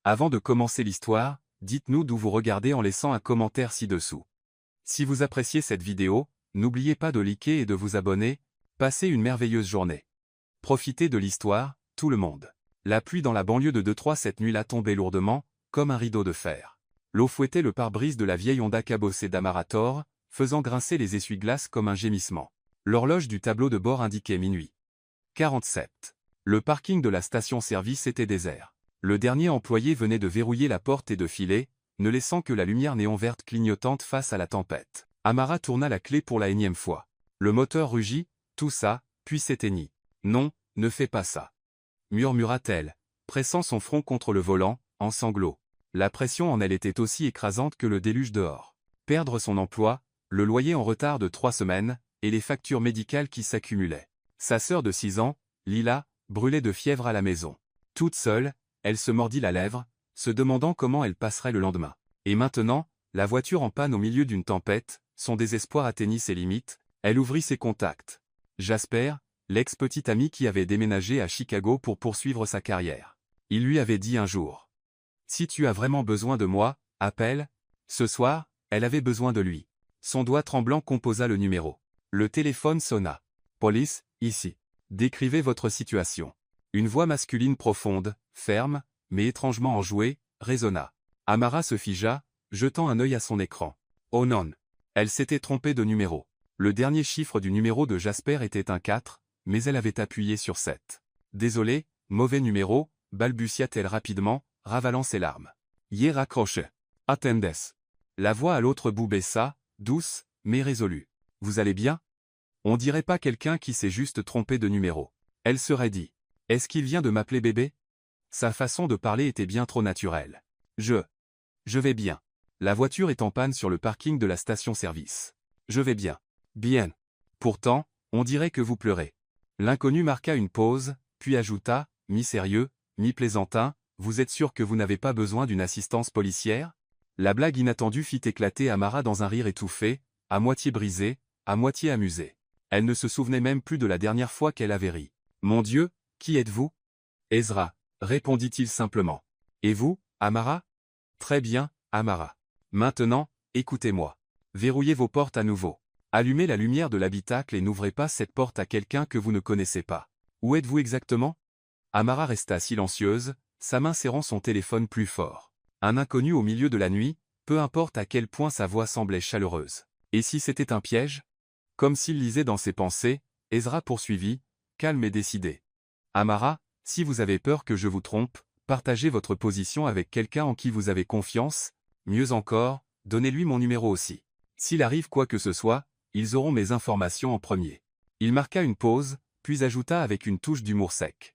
Avant de commencer l'histoire, dites-nous d'où vous regardez en laissant un commentaire ci-dessous. Si vous appréciez cette vidéo, n'oubliez pas de liker et de vous abonner. Passez une merveilleuse journée. Profitez de l'histoire, tout le monde. La pluie dans la banlieue de Détroit cette nuit-là tombait lourdement, comme un rideau de fer. L'eau fouettait le pare-brise de la vieille Honda cabossée d'Amarator, faisant grincer les essuie-glaces comme un gémissement. L'horloge du tableau de bord indiquait minuit 47. Le parking de la station-service était désert. Le dernier employé venait de verrouiller la porte et de filer, ne laissant que la lumière néon verte clignotante face à la tempête. Amara tourna la clé pour la énième fois. Le moteur rugit, toussa, puis s'éteignit. « Non, ne fais pas ça. » murmura-t-elle, pressant son front contre le volant, en sanglots. La pression en elle était aussi écrasante que le déluge dehors. Perdre son emploi, le loyer en retard de 3 semaines, et les factures médicales qui s'accumulaient. Sa sœur de 6 ans, Lila, brûlait de fièvre à la maison. Toute seule, elle se mordit la lèvre, se demandant comment elle passerait le lendemain. Et maintenant, la voiture en panne au milieu d'une tempête, son désespoir atteignit ses limites, elle ouvrit ses contacts. Jasper, l'ex-petit ami qui avait déménagé à Chicago pour poursuivre sa carrière. Il lui avait dit un jour. « Si tu as vraiment besoin de moi, appelle. » Ce soir, elle avait besoin de lui. Son doigt tremblant composa le numéro. Le téléphone sonna. « Police, ici. Décrivez votre situation. » Une voix masculine profonde, ferme, mais étrangement enjouée, résonna. Amara se figea, jetant un œil à son écran. Oh non! Elle s'était trompée de numéro. Le dernier chiffre du numéro de Jasper était un 4, mais elle avait appuyé sur 7. Désolé, mauvais numéro, balbutia-t-elle rapidement, ravalant ses larmes. Yé raccroche. Attendes. La voix à l'autre bout baissa, douce, mais résolue. Vous allez bien? On dirait pas quelqu'un qui s'est juste trompé de numéro. Elle serait dit. Est-ce qu'il vient de m'appeler bébé? Sa façon de parler était bien trop naturelle. Je vais bien. La voiture est en panne sur le parking de la station-service. Je vais bien. Bien. Pourtant, on dirait que vous pleurez. L'inconnu marqua une pause, puis ajouta, mi-sérieux, mi-plaisantin, vous êtes sûr que vous n'avez pas besoin d'une assistance policière? La blague inattendue fit éclater Amara dans un rire étouffé, à moitié brisé, à moitié amusé. Elle ne se souvenait même plus de la dernière fois qu'elle avait ri. Mon Dieu, qui êtes-vous? Ezra, répondit-il simplement. Et vous, Amara? Très bien, Amara. Maintenant, écoutez-moi. Verrouillez vos portes à nouveau. Allumez la lumière de l'habitacle et n'ouvrez pas cette porte à quelqu'un que vous ne connaissez pas. Où êtes-vous exactement? Amara resta silencieuse, sa main serrant son téléphone plus fort. Un inconnu au milieu de la nuit, peu importe à quel point sa voix semblait chaleureuse. Et si c'était un piège? Comme s'il lisait dans ses pensées, Ezra poursuivit, calme et décidé. Amara, si vous avez peur que je vous trompe, partagez votre position avec quelqu'un en qui vous avez confiance, mieux encore, donnez-lui mon numéro aussi. S'il arrive quoi que ce soit, ils auront mes informations en premier. Il marqua une pause, puis ajouta avec une touche d'humour sec.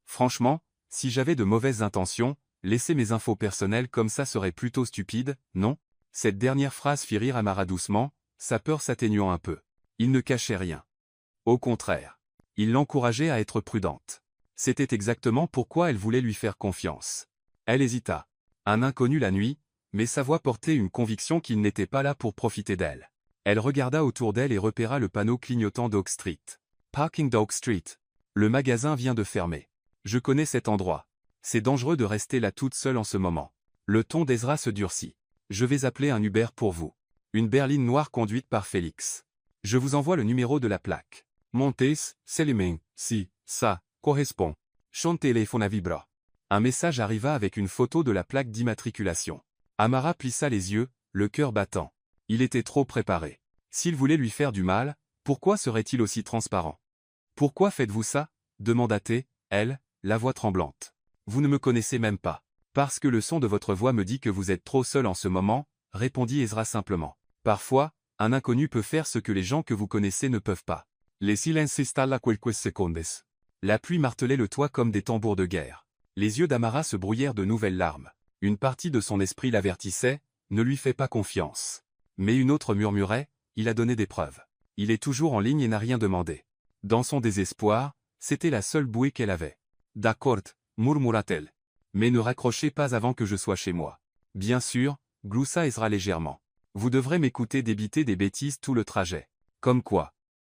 Franchement, si j'avais de mauvaises intentions, laisser mes infos personnelles comme ça serait plutôt stupide, non? Cette dernière phrase fit rire Amara doucement, sa peur s'atténuant un peu. Il ne cachait rien. Au contraire. Il l'encourageait à être prudente. C'était exactement pourquoi elle voulait lui faire confiance. Elle hésita. Un inconnu la nuit, mais sa voix portait une conviction qu'il n'était pas là pour profiter d'elle. Elle regarda autour d'elle et repéra le panneau clignotant d'Oak Street. Parking d'Oak Street. Le magasin vient de fermer. Je connais cet endroit. C'est dangereux de rester là toute seule en ce moment. Le ton d'Ezra se durcit. Je vais appeler un Uber pour vous. Une berline noire conduite par Félix. Je vous envoie le numéro de la plaque. Montes, Seliming, si, ça, correspond. Son téléphone vibra. Un message arriva avec une photo de la plaque d'immatriculation. Amara plissa les yeux, le cœur battant. Il était trop préparé. S'il voulait lui faire du mal, pourquoi serait-il aussi transparent? Pourquoi faites-vous ça? Demanda-t-elle, elle, la voix tremblante. Vous ne me connaissez même pas. Parce que le son de votre voix me dit que vous êtes trop seul en ce moment, répondit Ezra simplement. Parfois, un inconnu peut faire ce que les gens que vous connaissez ne peuvent pas. Les silences s'installent à quelques secondes. La pluie martelait le toit comme des tambours de guerre. Les yeux d'Amara se brouillèrent de nouvelles larmes. Une partie de son esprit l'avertissait, ne lui fais pas confiance. Mais une autre murmurait, il a donné des preuves. Il est toujours en ligne et n'a rien demandé. Dans son désespoir, c'était la seule bouée qu'elle avait. D'accord, murmura-t-elle. Mais ne raccrochez pas avant que je sois chez moi. Bien sûr, gloussa Ezra légèrement. Vous devrez m'écouter débiter des bêtises tout le trajet. Comme quoi?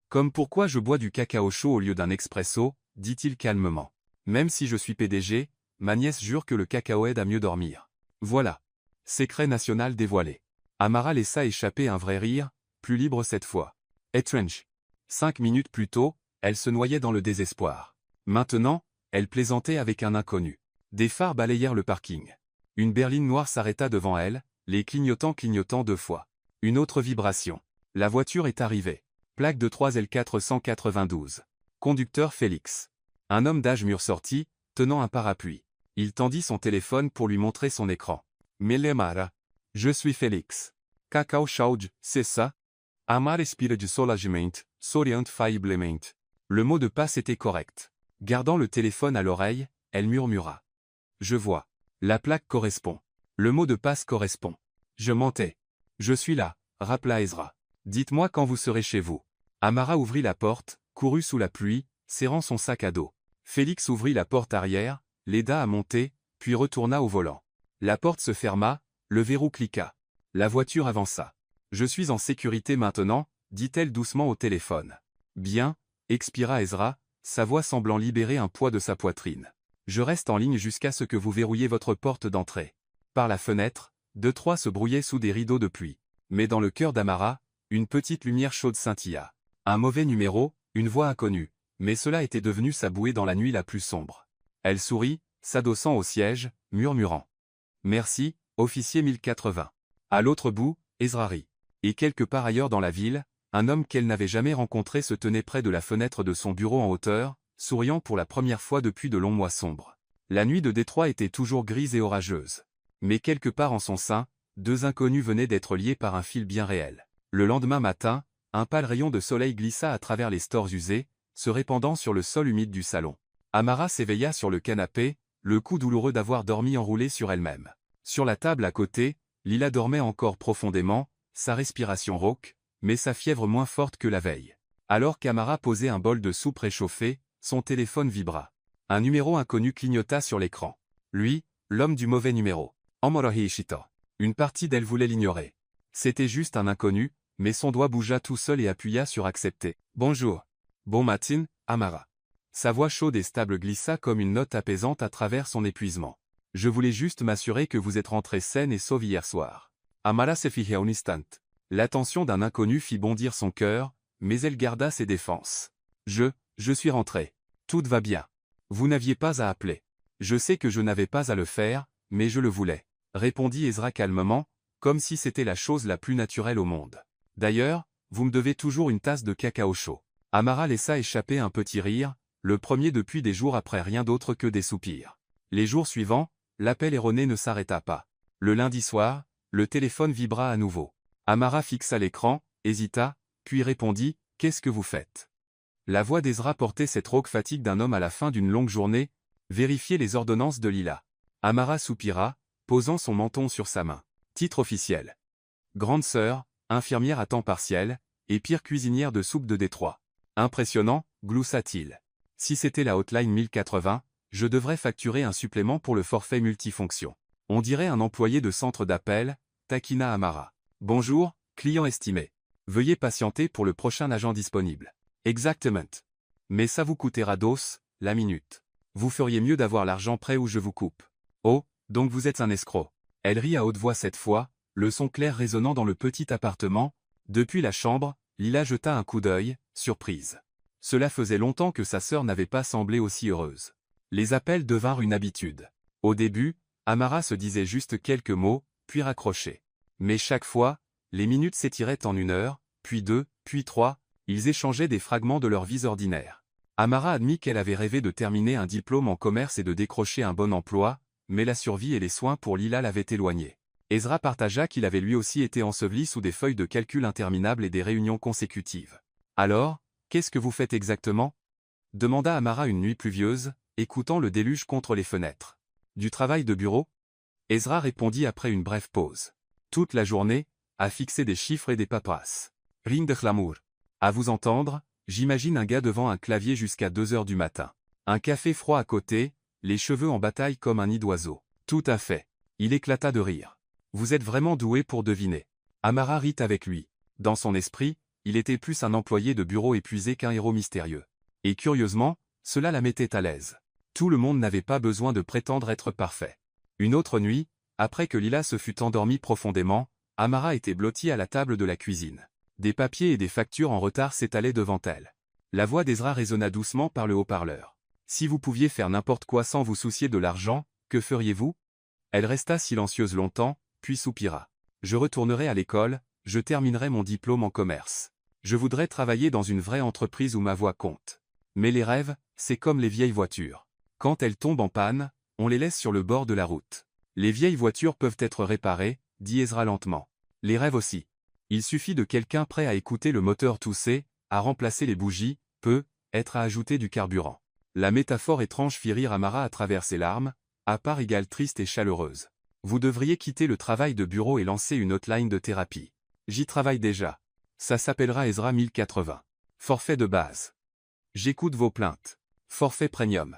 Comme pourquoi je bois du cacao chaud au lieu d'un expresso, dit-il calmement. Même si je suis PDG, ma nièce jure que le cacao aide à mieux dormir. Voilà. Secret national dévoilé. Amara laissa échapper un vrai rire, plus libre cette fois. Étrange. 5 minutes plus tôt, elle se noyait dans le désespoir. Maintenant, elle plaisantait avec un inconnu. Des phares balayèrent le parking. Une berline noire s'arrêta devant elle, les clignotants 2 fois. Une autre vibration. La voiture est arrivée. Plaque de 3L492. Conducteur Félix. Un homme d'âge mûr sortit, tenant un parapluie. Il tendit son téléphone pour lui montrer son écran. Melemara. Je suis Félix. Cacau Chaude, c'est ça? Amar respira de soulagement, souriant failliblement. Le mot de passe était correct. Gardant le téléphone à l'oreille, elle murmura. Je vois. La plaque correspond. Le mot de passe correspond. Je mentais. Je suis là, rappela Ezra. Dites-moi quand vous serez chez vous. Amara ouvrit la porte, courut sous la pluie, serrant son sac à dos. Félix ouvrit la porte arrière, l'aida à monter, puis retourna au volant. La porte se ferma, le verrou cliqua. La voiture avança. Je suis en sécurité maintenant, dit-elle doucement au téléphone. Bien, expira Ezra, sa voix semblant libérer un poids de sa poitrine. Je reste en ligne jusqu'à ce que vous verrouillez votre porte d'entrée. Par la fenêtre, 2-3 se brouillaient sous des rideaux de pluie. Mais dans le cœur d'Amara, une petite lumière chaude scintilla. Un mauvais numéro, une voix inconnue. Mais cela était devenu sa bouée dans la nuit la plus sombre. Elle sourit, s'adossant au siège, murmurant. Merci, officier 1080. À l'autre bout, Ezra rit. Et quelque part ailleurs dans la ville, un homme qu'elle n'avait jamais rencontré se tenait près de la fenêtre de son bureau en hauteur, souriant pour la première fois depuis de longs mois sombres. La nuit de Détroit était toujours grise et orageuse. Mais quelque part en son sein, 2 inconnus venaient d'être liés par un fil bien réel. Le lendemain matin, un pâle rayon de soleil glissa à travers les stores usés, se répandant sur le sol humide du salon. Amara s'éveilla sur le canapé, le coup douloureux d'avoir dormi enroulé sur elle-même. Sur la table à côté, Lila dormait encore profondément, sa respiration rauque, mais sa fièvre moins forte que la veille. Alors qu'Amara posait un bol de soupe réchauffée, son téléphone vibra. Un numéro inconnu clignota sur l'écran. Lui, l'homme du mauvais numéro. Amorohi Ishita. Une partie d'elle voulait l'ignorer. C'était juste un inconnu, mais son doigt bougea tout seul et appuya sur accepter. Bonjour. Bon matin, Amara. Sa voix chaude et stable glissa comme une note apaisante à travers son épuisement. Je voulais juste m'assurer que vous êtes rentrée saine et sauve hier soir. Amara se fija un instant. L'attention d'un inconnu fit bondir son cœur, mais elle garda ses défenses. Je suis rentrée. Tout va bien. Vous n'aviez pas à appeler. Je sais que je n'avais pas à le faire, mais je le voulais, répondit Ezra calmement, comme si c'était la chose la plus naturelle au monde. D'ailleurs, vous me devez toujours une tasse de cacao chaud. Amara laissa échapper un petit rire, le premier depuis des jours après rien d'autre que des soupirs. Les jours suivants, l'appel erroné ne s'arrêta pas. Le lundi soir, le téléphone vibra à nouveau. Amara fixa l'écran, hésita, puis répondit « Qu'est-ce que vous faites ?» La voix d'Ezra portait cette rauque fatigue d'un homme à la fin d'une longue journée, vérifier les ordonnances de Lila. Amara soupira, posant son menton sur sa main. Titre officiel. Grande sœur, infirmière à temps partiel, et pire cuisinière de soupe de Détroit. Impressionnant, gloussa-t-il. Si c'était la hotline 1080, je devrais facturer un supplément pour le forfait multifonction. On dirait un employé de centre d'appel, taquina Amara. Bonjour, client estimé. Veuillez patienter pour le prochain agent disponible. Exactement. Mais ça vous coûtera dos, la minute. Vous feriez mieux d'avoir l'argent prêt ou je vous coupe. Oh, donc vous êtes un escroc. Elle rit à haute voix cette fois, le son clair résonnant dans le petit appartement. Depuis la chambre, Lila jeta un coup d'œil, surprise. Cela faisait longtemps que sa sœur n'avait pas semblé aussi heureuse. Les appels devinrent une habitude. Au début, Amara se disait juste quelques mots, puis raccrochait. Mais chaque fois, les minutes s'étiraient en 1 heure, puis 2, puis 3, ils échangeaient des fragments de leur vie ordinaire. Amara admit qu'elle avait rêvé de terminer un diplôme en commerce et de décrocher un bon emploi, mais la survie et les soins pour Lila l'avaient éloignée. Ezra partagea qu'il avait lui aussi été enseveli sous des feuilles de calcul interminables et des réunions consécutives. Alors, qu'est-ce que vous faites exactement ? Demanda Amara une nuit pluvieuse, écoutant le déluge contre les fenêtres. Du travail de bureau ? Ezra répondit après une brève pause. Toute la journée, à fixer des chiffres et des paperasses. Ring de glamour. À vous entendre, j'imagine un gars devant un clavier jusqu'à 2 heures du matin. Un café froid à côté, les cheveux en bataille comme un nid d'oiseau. Tout à fait. Il éclata de rire. Vous êtes vraiment doué pour deviner. Amara rit avec lui. Dans son esprit, il était plus un employé de bureau épuisé qu'un héros mystérieux. Et curieusement, cela la mettait à l'aise. Tout le monde n'avait pas besoin de prétendre être parfait. Une autre nuit, après que Lila se fut endormie profondément, Amara était blottie à la table de la cuisine. Des papiers et des factures en retard s'étalaient devant elle. La voix d'Ezra résonna doucement par le haut-parleur. « Si vous pouviez faire n'importe quoi sans vous soucier de l'argent, que feriez-vous » Elle resta silencieuse longtemps, puis soupira. « Je retournerai à l'école, je terminerai mon diplôme en commerce. Je voudrais travailler dans une vraie entreprise où ma voix compte. Mais les rêves, c'est comme les vieilles voitures. Quand elles tombent en panne, on les laisse sur le bord de la route. Les vieilles voitures peuvent être réparées, dit Ezra lentement. Les rêves aussi. Il suffit de quelqu'un prêt à écouter le moteur tousser, à remplacer les bougies, peut être à ajouter du carburant. » La métaphore étrange fit rire Amara à travers ses larmes, à part égale triste et chaleureuse. « Vous devriez quitter le travail de bureau et lancer une hotline de thérapie. J'y travaille déjà. Ça s'appellera Ezra 1080. Forfait de base. J'écoute vos plaintes. Forfait premium.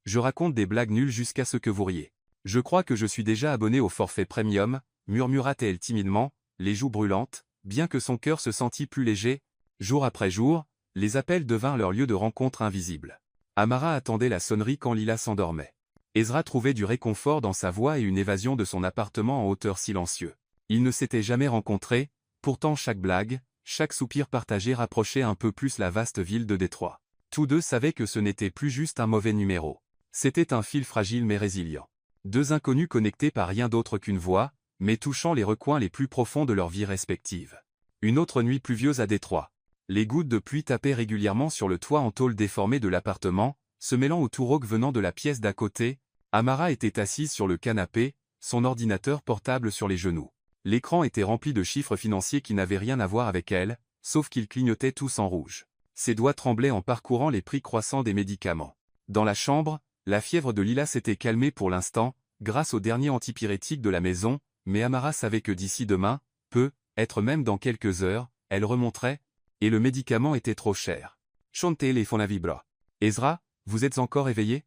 Je raconte des blagues nulles jusqu'à ce que vous riez. Je crois que je suis déjà abonné au forfait premium, murmura-t-elle timidement, les joues brûlantes, bien que son cœur se sentît plus léger. Jour après jour, les appels devinrent leur lieu de rencontre invisible. Amara attendait la sonnerie quand Lila s'endormait. Ezra trouvait du réconfort dans sa voix et une évasion de son appartement en hauteur silencieux. Ils ne s'étaient jamais rencontrés, pourtant chaque blague, chaque soupir partagé rapprochait un peu plus la vaste ville de Détroit. Tous deux savaient que ce n'était plus juste un mauvais numéro. C'était un fil fragile mais résilient. Deux inconnus connectés par rien d'autre qu'une voix, mais touchant les recoins les plus profonds de leur vie respective. Une autre nuit pluvieuse à Détroit. Les gouttes de pluie tapaient régulièrement sur le toit en tôle déformé de l'appartement, se mêlant au tout rauque venant de la pièce d'à côté. Amara était assise sur le canapé, son ordinateur portable sur les genoux. L'écran était rempli de chiffres financiers qui n'avaient rien à voir avec elle, sauf qu'ils clignotaient tous en rouge. Ses doigts tremblaient en parcourant les prix croissants des médicaments. Dans la chambre, la fièvre de Lila s'était calmée pour l'instant, grâce au dernier antipyrétique de la maison, mais Amara savait que d'ici demain, peut-être même dans quelques heures, elle remonterait, et le médicament était trop cher. Chante les fonavibra. Ezra, vous êtes encore éveillé?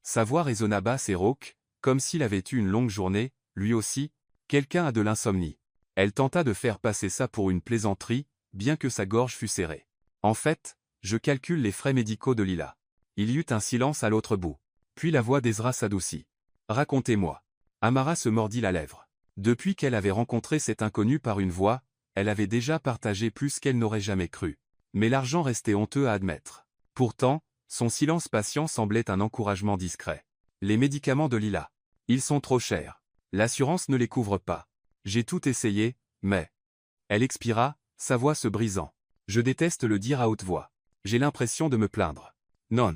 Sa voix résonna basse et rauque, comme s'il avait eu une longue journée, lui aussi. Quelqu'un a de l'insomnie. Elle tenta de faire passer ça pour une plaisanterie, bien que sa gorge fût serrée. En fait, je calcule les frais médicaux de Lila. Il y eut un silence à l'autre bout. Puis la voix d'Ezra s'adoucit. Racontez-moi. Amara se mordit la lèvre. Depuis qu'elle avait rencontré cet inconnu par une voix, elle avait déjà partagé plus qu'elle n'aurait jamais cru. Mais l'argent restait honteux à admettre. Pourtant, son silence patient semblait un encouragement discret. Les médicaments de Lila. Ils sont trop chers. L'assurance ne les couvre pas. J'ai tout essayé, mais... Elle expira, sa voix se brisant. Je déteste le dire à haute voix. J'ai l'impression de me plaindre. Non.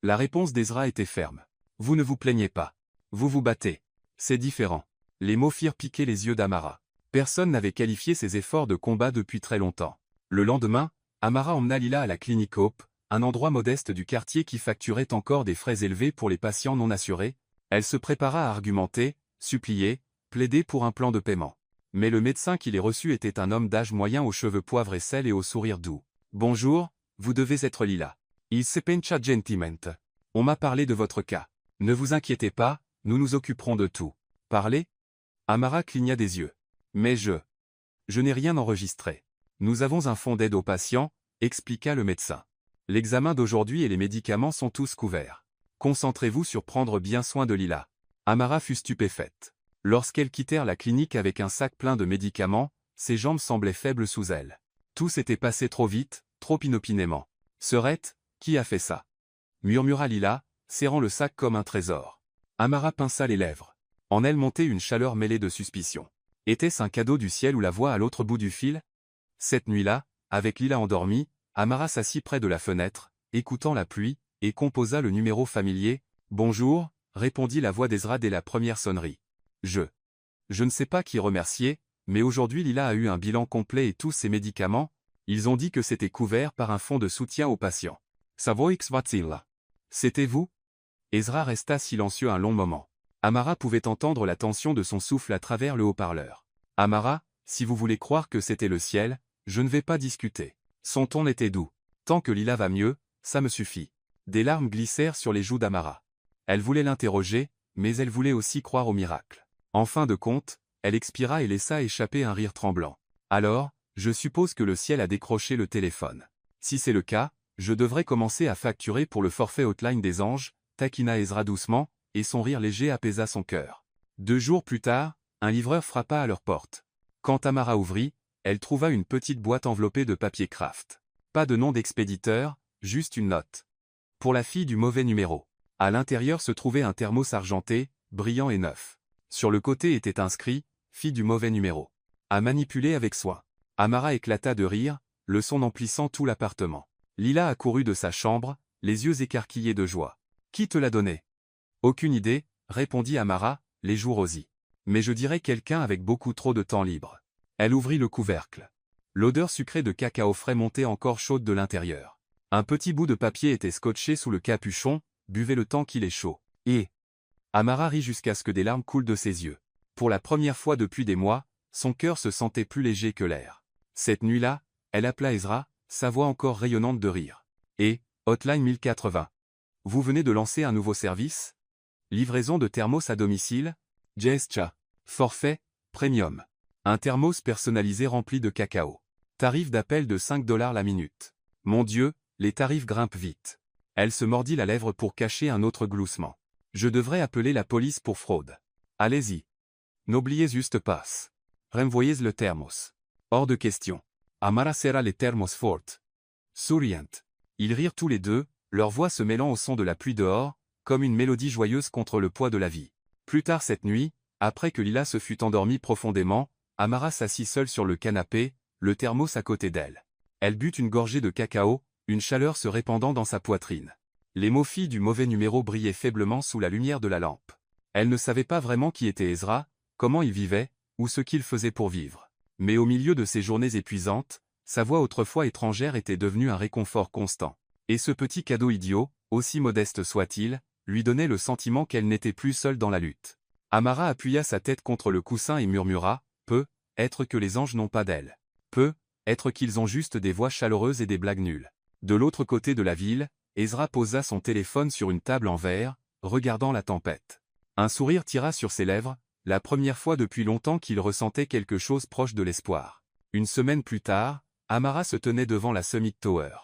La réponse d'Ezra était ferme. Vous ne vous plaignez pas. Vous vous battez. C'est différent. Les mots firent piquer les yeux d'Amara. Personne n'avait qualifié ses efforts de combat depuis très longtemps. Le lendemain, Amara emmena Lila à la clinique Hope, un endroit modeste du quartier qui facturait encore des frais élevés pour les patients non assurés. Elle se prépara à argumenter, supplier, plaider pour un plan de paiement. Mais le médecin qui les reçut était un homme d'âge moyen aux cheveux poivre et sel et au sourire doux. « Bonjour, vous devez être Lila. Il se pencha gentiment. On m'a parlé de votre cas. Ne vous inquiétez pas, nous nous occuperons de tout. Parlez ?» Amara cligna des yeux. « Mais je n'ai rien enregistré. Nous avons un fonds d'aide aux patients, » expliqua le médecin. « L'examen d'aujourd'hui et les médicaments sont tous couverts. Concentrez-vous sur prendre bien soin de Lila. » Amara fut stupéfaite. Lorsqu'elles quittèrent la clinique avec un sac plein de médicaments, ses jambes semblaient faibles sous elle. Tout s'était passé trop vite, trop inopinément. « Serette, qui a fait ça ?» murmura Lila, serrant le sac comme un trésor. Amara pinça les lèvres. En elle montait une chaleur mêlée de suspicion. Était-ce un cadeau du ciel ou la voix à l'autre bout du fil? Cette nuit-là, avec Lila endormie, Amara s'assit près de la fenêtre, écoutant la pluie, et composa le numéro familier. « Bonjour », répondit la voix d'Ezra dès la première sonnerie. Je ne sais pas qui remercier, mais aujourd'hui Lila a eu un bilan complet et tous ses médicaments, ils ont dit que c'était couvert par un fonds de soutien aux patients. C'était vous? Ezra resta silencieux un long moment. Amara pouvait entendre la tension de son souffle à travers le haut-parleur. Amara, si vous voulez croire que c'était le ciel, je ne vais pas discuter. Son ton était doux. Tant que Lila va mieux, ça me suffit. Des larmes glissèrent sur les joues d'Amara. Elle voulait l'interroger, mais elle voulait aussi croire au miracle. En fin de compte, elle expira et laissa échapper un rire tremblant. Alors, je suppose que le ciel a décroché le téléphone. Si c'est le cas, je devrais commencer à facturer pour le forfait hotline des anges, taquina Ezra doucement, et son rire léger apaisa son cœur. 2 jours plus tard, un livreur frappa à leur porte. Quand Amara ouvrit, elle trouva une petite boîte enveloppée de papier craft. Pas de nom d'expéditeur, juste une note. Pour la fille du mauvais numéro. À l'intérieur se trouvait un thermos argenté, brillant et neuf. Sur le côté était inscrit « Fille du mauvais numéro ». À manipuler avec soin. Amara éclata de rire, le son emplissant tout l'appartement. Lila accourut de sa chambre, les yeux écarquillés de joie. « Qui te l'a donné ?»« Aucune idée, » répondit Amara, les joues rosies. « Mais je dirais quelqu'un avec beaucoup trop de temps libre. » Elle ouvrit le couvercle. L'odeur sucrée de cacao frais montait encore chaude de l'intérieur. Un petit bout de papier était scotché sous le capuchon, buvez le temps qu'il est chaud. Et Amara rit jusqu'à ce que des larmes coulent de ses yeux. Pour la première fois depuis des mois, son cœur se sentait plus léger que l'air. Cette nuit-là, elle appela Ezra, sa voix encore rayonnante de rire. Et, Hotline 1080. Vous venez de lancer un nouveau service? Livraison de thermos à domicile? Gesture. Forfait, premium. Un thermos personnalisé rempli de cacao. Tarif d'appel de 5 $ la minute. Mon Dieu, les tarifs grimpent vite. Elle se mordit la lèvre pour cacher un autre gloussement. Je devrais appeler la police pour fraude. Allez-y. N'oubliez juste pas. Renvoyez le thermos. Hors de question. Amara serra les thermos fortes. Souriante. Ils rirent tous les deux, leur voix se mêlant au son de la pluie dehors, comme une mélodie joyeuse contre le poids de la vie. Plus tard cette nuit, après que Lila se fut endormie profondément, Amara s'assit seule sur le canapé, le thermos à côté d'elle. Elle but une gorgée de cacao, une chaleur se répandant dans sa poitrine. Les mots filles du mauvais numéro brillaient faiblement sous la lumière de la lampe. Elle ne savait pas vraiment qui était Ezra, comment il vivait, ou ce qu'il faisait pour vivre. Mais au milieu de ces journées épuisantes, sa voix autrefois étrangère était devenue un réconfort constant. Et ce petit cadeau idiot, aussi modeste soit-il, lui donnait le sentiment qu'elle n'était plus seule dans la lutte. Amara appuya sa tête contre le coussin et murmura, « Peu, être que les anges n'ont pas d'ailes. Peu, être qu'ils ont juste des voix chaleureuses et des blagues nulles. » De l'autre côté de la ville, Ezra posa son téléphone sur une table en verre, regardant la tempête. Un sourire tira sur ses lèvres, la première fois depuis longtemps qu'il ressentait quelque chose proche de l'espoir. Une semaine plus tard, Amara se tenait devant la Summit Tower.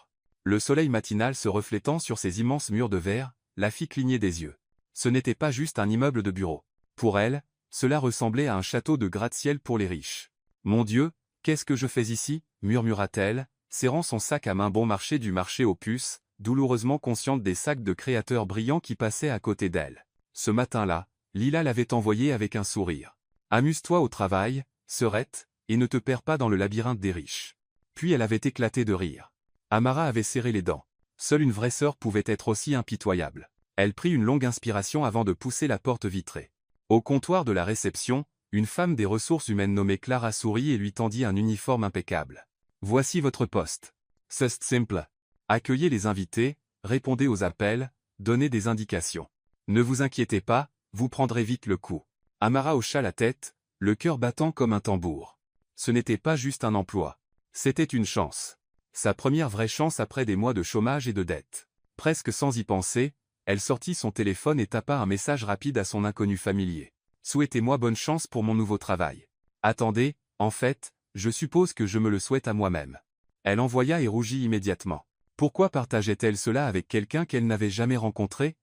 Le soleil matinal se reflétant sur ses immenses murs de verre, la fit cligner des yeux. Ce n'était pas juste un immeuble de bureau. Pour elle, cela ressemblait à un château de gratte-ciel pour les riches. « Mon Dieu, qu'est-ce que je fais ici ?» murmura-t-elle, serrant son sac à main bon marché du marché aux puces, douloureusement consciente des sacs de créateurs brillants qui passaient à côté d'elle. Ce matin-là, Lila l'avait envoyée avec un sourire. « Amuse-toi au travail, sœurette, et ne te perds pas dans le labyrinthe des riches. » Puis elle avait éclaté de rire. Amara avait serré les dents. Seule une vraie sœur pouvait être aussi impitoyable. Elle prit une longue inspiration avant de pousser la porte vitrée. Au comptoir de la réception, une femme des ressources humaines nommée Clara sourit et lui tendit un uniforme impeccable. « Voici votre poste. C'est simple. Accueillez les invités, répondez aux appels, donnez des indications. Ne vous inquiétez pas, vous prendrez vite le coup. » Amara hocha la tête, le cœur battant comme un tambour. Ce n'était pas juste un emploi. C'était une chance. Sa première vraie chance après des mois de chômage et de dettes. Presque sans y penser, elle sortit son téléphone et tapa un message rapide à son inconnu familier. « Souhaitez-moi bonne chance pour mon nouveau travail. Attendez, en fait, je suppose que je me le souhaite à moi-même. » Elle envoya et rougit immédiatement. Pourquoi partageait-elle cela avec quelqu'un qu'elle n'avait jamais rencontré?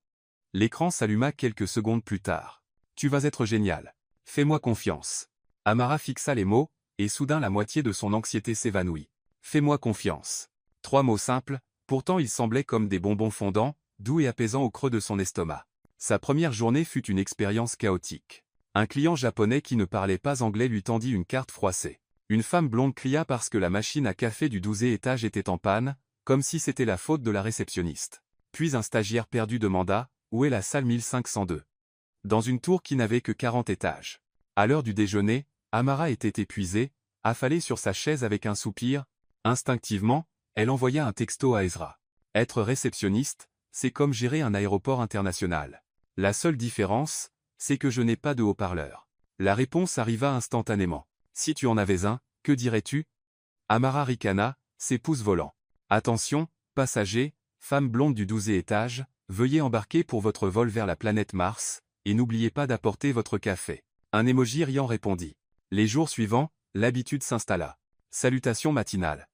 L'écran s'alluma quelques secondes plus tard. « Tu vas être génial. Fais-moi confiance. » Amara fixa les mots, et soudain la moitié de son anxiété s'évanouit. « Fais-moi confiance. » 3 mots simples, pourtant ils semblaient comme des bonbons fondants, doux et apaisants au creux de son estomac. Sa première journée fut une expérience chaotique. Un client japonais qui ne parlait pas anglais lui tendit une carte froissée. Une femme blonde cria parce que la machine à café du 12e étage était en panne, comme si c'était la faute de la réceptionniste. Puis un stagiaire perdu demanda « Où est la salle 1502 ?» Dans une tour qui n'avait que 40 étages. À l'heure du déjeuner, Amara était épuisée, affalée sur sa chaise avec un soupir. Instinctivement, elle envoya un texto à Ezra. Être réceptionniste, c'est comme gérer un aéroport international. La seule différence, c'est que je n'ai pas de haut-parleur. La réponse arriva instantanément. Si tu en avais un, que dirais-tu? Amara ricana, ses pouces volants. Attention, passagers, femme blonde du 12e étage, veuillez embarquer pour votre vol vers la planète Mars, et n'oubliez pas d'apporter votre café. Un émoji riant répondit. Les jours suivants, l'habitude s'installa. Salutations matinales.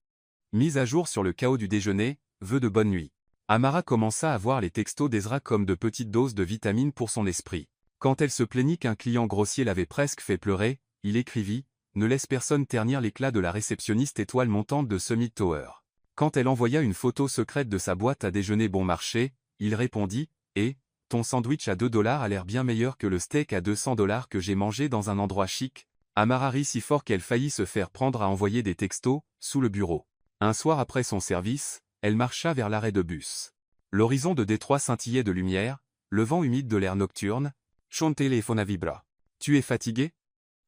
Mise à jour sur le chaos du déjeuner, vœux de bonne nuit. Amara commença à voir les textos d'Ezra comme de petites doses de vitamines pour son esprit. Quand elle se plaignit qu'un client grossier l'avait presque fait pleurer, il écrivit « Ne laisse personne ternir l'éclat de la réceptionniste étoile montante de Summit Tower ». Quand elle envoya une photo secrète de sa boîte à déjeuner bon marché, il répondit « Et, ton sandwich à 2 $ a l'air bien meilleur que le steak à 200 $ que j'ai mangé dans un endroit chic ». Amara rit si fort qu'elle faillit se faire prendre à envoyer des textos, sous le bureau. Un soir après son service, elle marcha vers l'arrêt de bus. L'horizon de Détroit scintillait de lumière, le vent humide de l'air nocturne. Son téléphone vibra. Tu es fatiguée?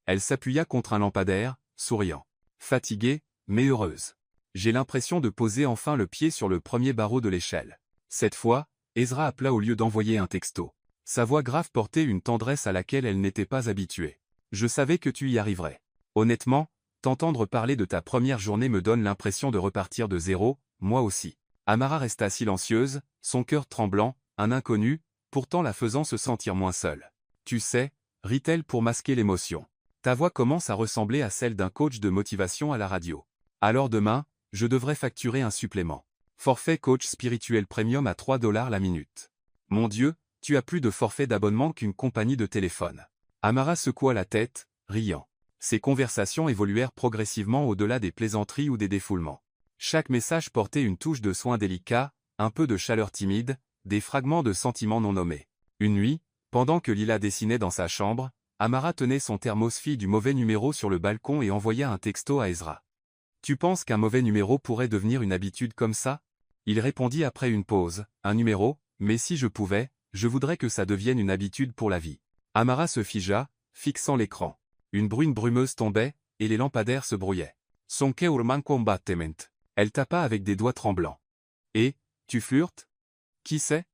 Elle s'appuya contre un lampadaire, souriant. Fatiguée, mais heureuse. J'ai l'impression de poser enfin le pied sur le premier barreau de l'échelle. Cette fois, Ezra appela au lieu d'envoyer un texto. Sa voix grave portait une tendresse à laquelle elle n'était pas habituée. Je savais que tu y arriverais. Honnêtement, t'entendre parler de ta première journée me donne l'impression de repartir de zéro, moi aussi. Amara resta silencieuse, son cœur tremblant, un inconnu, pourtant la faisant se sentir moins seule. Tu sais, rit-elle pour masquer l'émotion. Ta voix commence à ressembler à celle d'un coach de motivation à la radio. Alors demain, je devrais facturer un supplément. Forfait coach spirituel premium à 3 $ la minute. Mon Dieu, tu as plus de forfait d'abonnement qu'une compagnie de téléphone. Amara secoua la tête, riant. Ces conversations évoluèrent progressivement au-delà des plaisanteries ou des défoulements. Chaque message portait une touche de soin délicat, un peu de chaleur timide, des fragments de sentiments non nommés. Une nuit, pendant que Lila dessinait dans sa chambre, Amara tenait son thermos fille du mauvais numéro sur le balcon et envoya un texto à Ezra. « Tu penses qu'un mauvais numéro pourrait devenir une habitude comme ça ?» Il répondit après une pause, « Un numéro, mais si je pouvais, je voudrais que ça devienne une habitude pour la vie. » Amara se figea, fixant l'écran. Une bruine brumeuse tombait, et les lampadaires se brouillaient. Son cœur manque combattement. Elle tapa avec des doigts tremblants. « Et, tu flirtes? Qui sait ?»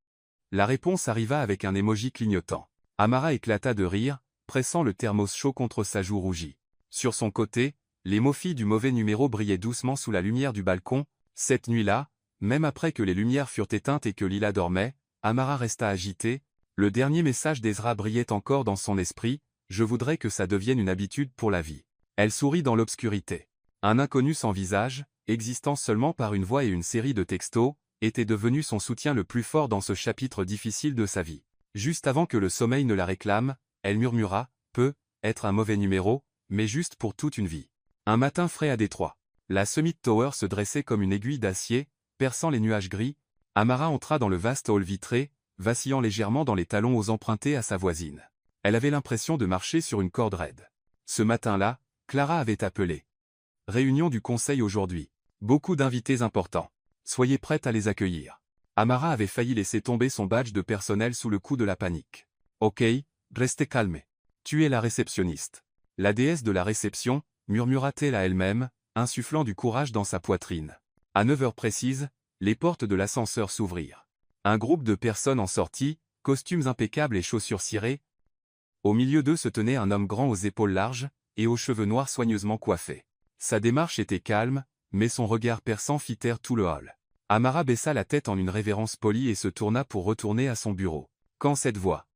La réponse arriva avec un émoji clignotant. Amara éclata de rire, pressant le thermos chaud contre sa joue rougie. Sur son côté, les mots filles du mauvais numéro brillaient doucement sous la lumière du balcon. Cette nuit-là, même après que les lumières furent éteintes et que Lila dormait, Amara resta agitée. Le dernier message d'Ezra brillait encore dans son esprit. « Je voudrais que ça devienne une habitude pour la vie. » Elle sourit dans l'obscurité. Un inconnu sans visage, existant seulement par une voix et une série de textos, était devenu son soutien le plus fort dans ce chapitre difficile de sa vie. Juste avant que le sommeil ne la réclame, elle murmura « Peut être un mauvais numéro, mais juste pour toute une vie. » Un matin frais à Détroit. La Summit Tower se dressait comme une aiguille d'acier, perçant les nuages gris. Amara entra dans le vaste hall vitré, vacillant légèrement dans les talons aux empruntés à sa voisine. Elle avait l'impression de marcher sur une corde raide. Ce matin-là, Clara avait appelé. Réunion du conseil aujourd'hui. Beaucoup d'invités importants. Soyez prête à les accueillir. Amara avait failli laisser tomber son badge de personnel sous le coup de la panique. Ok, restez calme. Tu es la réceptionniste. La déesse de la réception, murmura-t-elle à elle-même, insufflant du courage dans sa poitrine. À 9 heures précises, les portes de l'ascenseur s'ouvrirent. Un groupe de personnes en sortit, costumes impeccables et chaussures cirées. Au milieu d'eux se tenait un homme grand aux épaules larges, et aux cheveux noirs soigneusement coiffés. Sa démarche était calme, mais son regard perçant fit taire tout le hall. Amara baissa la tête en une révérence polie et se tourna pour retourner à son bureau. Quand cette voix.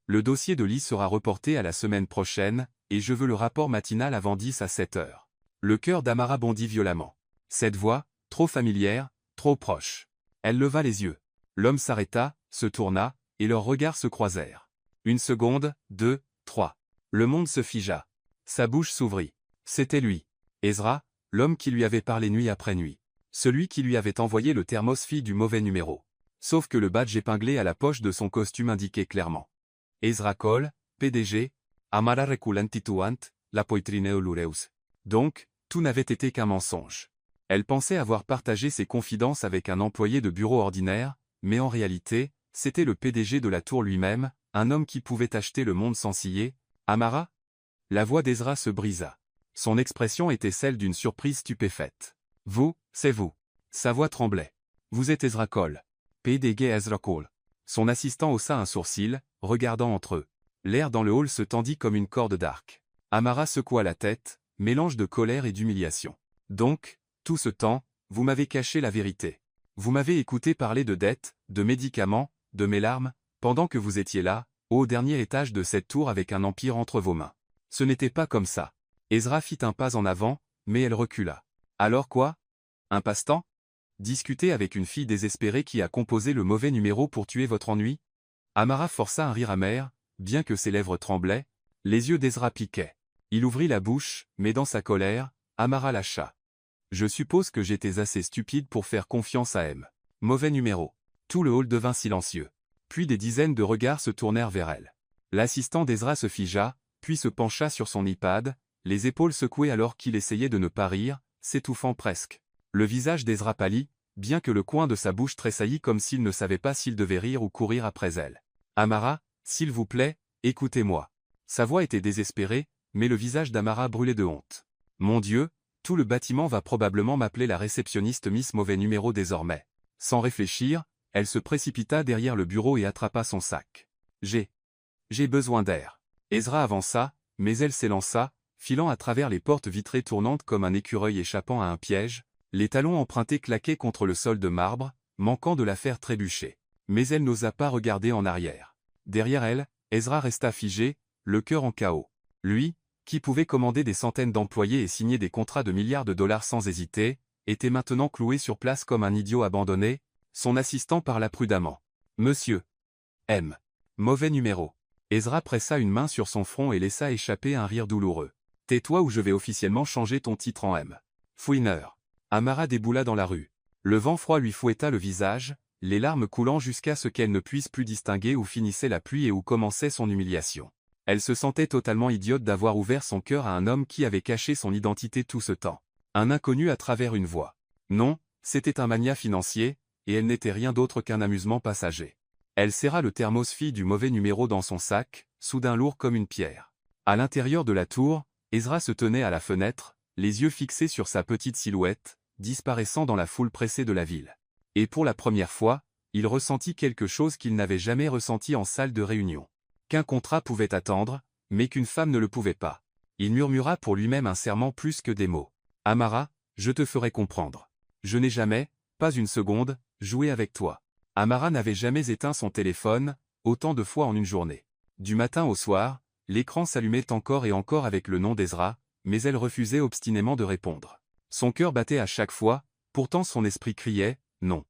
Le dossier de Lee sera reporté à la semaine prochaine, et je veux le rapport matinal avant 10 à 7 heures. Le cœur d'Amara bondit violemment. Cette voix, trop familière, trop proche. Elle leva les yeux. L'homme s'arrêta, se tourna, et leurs regards se croisèrent. Une seconde, 2, 3. Le monde se figea. Sa bouche s'ouvrit. C'était lui. Ezra, l'homme qui lui avait parlé nuit après nuit. Celui qui lui avait envoyé le thermos fille du mauvais numéro. Sauf que le badge épinglé à la poche de son costume indiquait clairement. Ezra Cole, PDG, Amara Reculantituant, la Poitrineo Lureus. Donc, tout n'avait été qu'un mensonge. Elle pensait avoir partagé ses confidences avec un employé de bureau ordinaire, mais en réalité, c'était le PDG de la tour lui-même, un homme qui pouvait acheter le monde sans ciller. Amara? La voix d'Ezra se brisa. Son expression était celle d'une surprise stupéfaite. Vous, c'est vous. Sa voix tremblait. Vous êtes Ezra Cole. PDG Ezra Cole. Son assistant haussa un sourcil, regardant entre eux. L'air dans le hall se tendit comme une corde d'arc. Amara secoua la tête, mélange de colère et d'humiliation. Donc, tout ce temps, vous m'avez caché la vérité. Vous m'avez écouté parler de dettes, de médicaments, de mes larmes, pendant que vous étiez là, au dernier étage de cette tour avec un empire entre vos mains. Ce n'était pas comme ça. Ezra fit un pas en avant, mais elle recula. Alors quoi? Un passe-temps? Discuter avec une fille désespérée qui a composé le mauvais numéro pour tuer votre ennui? Amara força un rire amer, bien que ses lèvres tremblaient, les yeux d'Ezra piquaient. Il ouvrit la bouche, mais dans sa colère, Amara lâcha. Je suppose que j'étais assez stupide pour faire confiance à M. Mauvais numéro. Tout le hall devint silencieux. Puis des dizaines de regards se tournèrent vers elle. L'assistant d'Ezra se figea, puis se pencha sur son iPad, les épaules secouées alors qu'il essayait de ne pas rire, s'étouffant presque. Le visage d'Ezra pâlit, bien que le coin de sa bouche tressaillit comme s'il ne savait pas s'il devait rire ou courir après elle. Amara, s'il vous plaît, écoutez-moi. Sa voix était désespérée, mais le visage d'Amara brûlait de honte. Mon Dieu, tout le bâtiment va probablement m'appeler la réceptionniste Miss Mauvais Numéro désormais. Sans réfléchir, elle se précipita derrière le bureau et attrapa son sac. J'ai besoin d'air. Ezra avança, mais elle s'élança, filant à travers les portes vitrées tournantes comme un écureuil échappant à un piège, les talons empruntés claquaient contre le sol de marbre, manquant de la faire trébucher. Mais elle n'osa pas regarder en arrière. Derrière elle, Ezra resta figé, le cœur en chaos. Lui, qui pouvait commander des centaines d'employés et signer des contrats de milliards de dollars sans hésiter, était maintenant cloué sur place comme un idiot abandonné. Son assistant parla prudemment. Monsieur M. Mauvais numéro. Ezra pressa une main sur son front et laissa échapper un rire douloureux. Tais-toi ou je vais officiellement changer ton titre en M. Fouineur. Amara déboula dans la rue. Le vent froid lui fouetta le visage, les larmes coulant jusqu'à ce qu'elle ne puisse plus distinguer où finissait la pluie et où commençait son humiliation. Elle se sentait totalement idiote d'avoir ouvert son cœur à un homme qui avait caché son identité tout ce temps. Un inconnu à travers une voix. Non, c'était un mania financier, et elle n'était rien d'autre qu'un amusement passager. Elle serra le thermos fille du mauvais numéro dans son sac, soudain lourd comme une pierre. À l'intérieur de la tour, Ezra se tenait à la fenêtre, les yeux fixés sur sa petite silhouette, disparaissant dans la foule pressée de la ville. Et pour la première fois, il ressentit quelque chose qu'il n'avait jamais ressenti en salle de réunion. Qu'un contrat pouvait attendre, mais qu'une femme ne le pouvait pas. Il murmura pour lui-même un serment plus que des mots. Amara, je te ferai comprendre. Je n'ai jamais, pas une seconde, joué avec toi. Amara n'avait jamais éteint son téléphone, autant de fois en une journée. Du matin au soir, l'écran s'allumait encore et encore avec le nom d'Ezra, mais elle refusait obstinément de répondre. Son cœur battait à chaque fois, pourtant son esprit criait « Non ».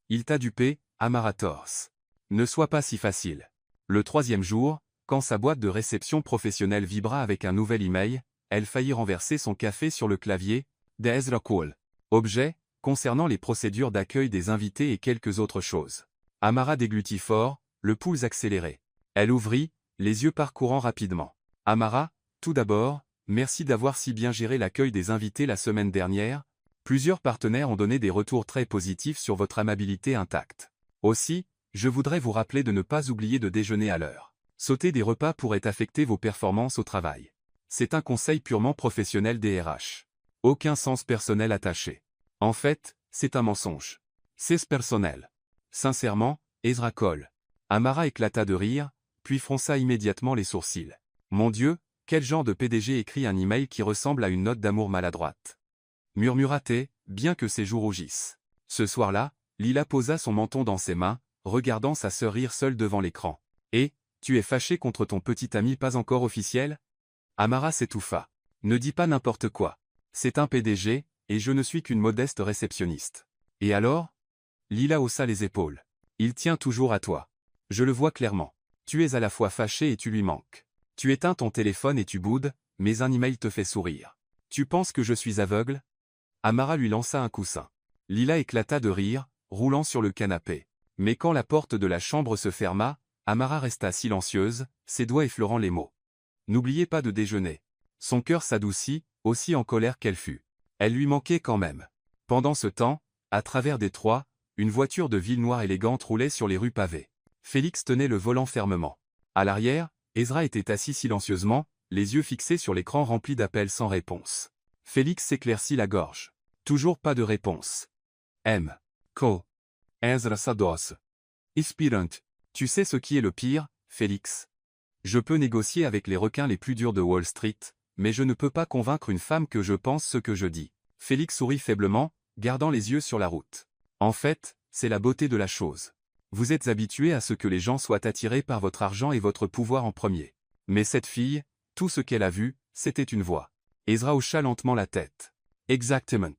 Il t'a dupé, Amara Torse. Ne sois pas si facile. Le troisième jour, quand sa boîte de réception professionnelle vibra avec un nouvel email, elle faillit renverser son café sur le clavier d'Ezra Cole. Objet, concernant les procédures d'accueil des invités et quelques autres choses. Amara déglutit fort, le pouls accéléré. Elle ouvrit, les yeux parcourant rapidement. Amara, tout d'abord, merci d'avoir si bien géré l'accueil des invités la semaine dernière. Plusieurs partenaires ont donné des retours très positifs sur votre amabilité intacte. Aussi, je voudrais vous rappeler de ne pas oublier de déjeuner à l'heure. Sauter des repas pourrait affecter vos performances au travail. C'est un conseil purement professionnel des RH. Aucun sens personnel attaché. En fait, c'est un mensonge. C'est personnel. Sincèrement, Ezra Cole. Amara éclata de rire, puis fronça immédiatement les sourcils. Mon Dieu, quel genre de PDG écrit un email qui ressemble à une note d'amour maladroite? Murmura-t-elle, bien que ses joues rougissent. Ce soir-là, Lila posa son menton dans ses mains, regardant sa sœur rire seule devant l'écran. Et, tu es fâché contre ton petit ami pas encore officiel? Amara s'étouffa. Ne dis pas n'importe quoi. C'est un PDG, et je ne suis qu'une modeste réceptionniste. Et alors? Lila haussa les épaules. Il tient toujours à toi. Je le vois clairement. Tu es à la fois fâché et tu lui manques. Tu éteins ton téléphone et tu boudes, mais un email te fait sourire. Tu penses que je suis aveugle? Amara lui lança un coussin. Lila éclata de rire, roulant sur le canapé. Mais quand la porte de la chambre se ferma, Amara resta silencieuse, ses doigts effleurant les mots. N'oubliez pas de déjeuner. Son cœur s'adoucit, aussi en colère qu'elle fut. Elle lui manquait quand même. Pendant ce temps, à travers Détroit, une voiture de ville noire élégante roulait sur les rues pavées. Félix tenait le volant fermement. À l'arrière, Ezra était assis silencieusement, les yeux fixés sur l'écran rempli d'appels sans réponse. Félix s'éclaircit la gorge. Toujours pas de réponse. M. Co. Ezra Sados. Inspirant. Tu sais ce qui est le pire, Félix? Je peux négocier avec les requins les plus durs de Wall Street, mais je ne peux pas convaincre une femme que je pense ce que je dis. Félix sourit faiblement, gardant les yeux sur la route. En fait, c'est la beauté de la chose. Vous êtes habitué à ce que les gens soient attirés par votre argent et votre pouvoir en premier. Mais cette fille, tout ce qu'elle a vu, c'était une voix. Ezra hocha lentement la tête. Exactement.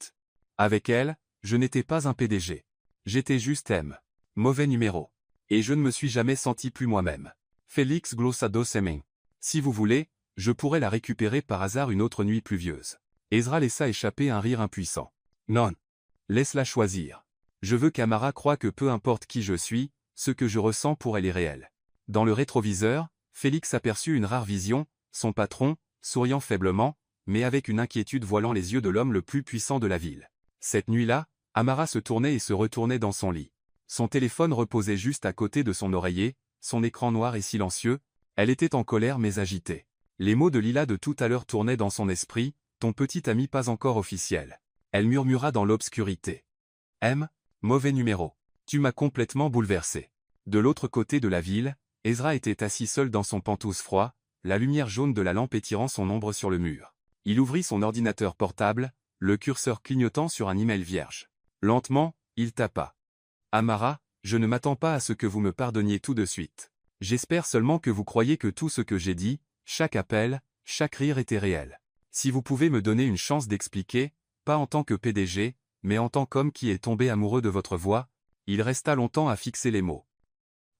Avec elle, Je n'étais pas un PDG. J'étais juste M. Mauvais numéro. Et je ne me suis jamais senti plus moi-même. Félix Glossado Seming. Si vous voulez, je pourrais la récupérer par hasard une autre nuit pluvieuse. Ezra laissa échapper un rire impuissant. Non. Laisse-la choisir. Je veux qu'Amara croie que peu importe qui je suis, ce que je ressens pour elle est réel. Dans le rétroviseur, Félix aperçut une rare vision, son patron, souriant faiblement, mais avec une inquiétude voilant les yeux de l'homme le plus puissant de la ville. Cette nuit-là, Amara se tournait et se retournait dans son lit. Son téléphone reposait juste à côté de son oreiller, son écran noir et silencieux. Elle était en colère mais agitée. Les mots de Lila de tout à l'heure tournaient dans son esprit, ton petit ami pas encore officiel. Elle murmura dans l'obscurité. M, mauvais numéro. Tu m'as complètement bouleversé. De l'autre côté de la ville, Ezra était assis seul dans son penthouse froid, la lumière jaune de la lampe étirant son ombre sur le mur. Il ouvrit son ordinateur portable, le curseur clignotant sur un email vierge. Lentement, il tapa. Amara, je ne m'attends pas à ce que vous me pardonniez tout de suite. J'espère seulement que vous croyez que tout ce que j'ai dit, chaque appel, chaque rire était réel. Si vous pouvez me donner une chance d'expliquer, pas en tant que PDG, mais en tant qu'homme qui est tombé amoureux de votre voix. Il resta longtemps à fixer les mots.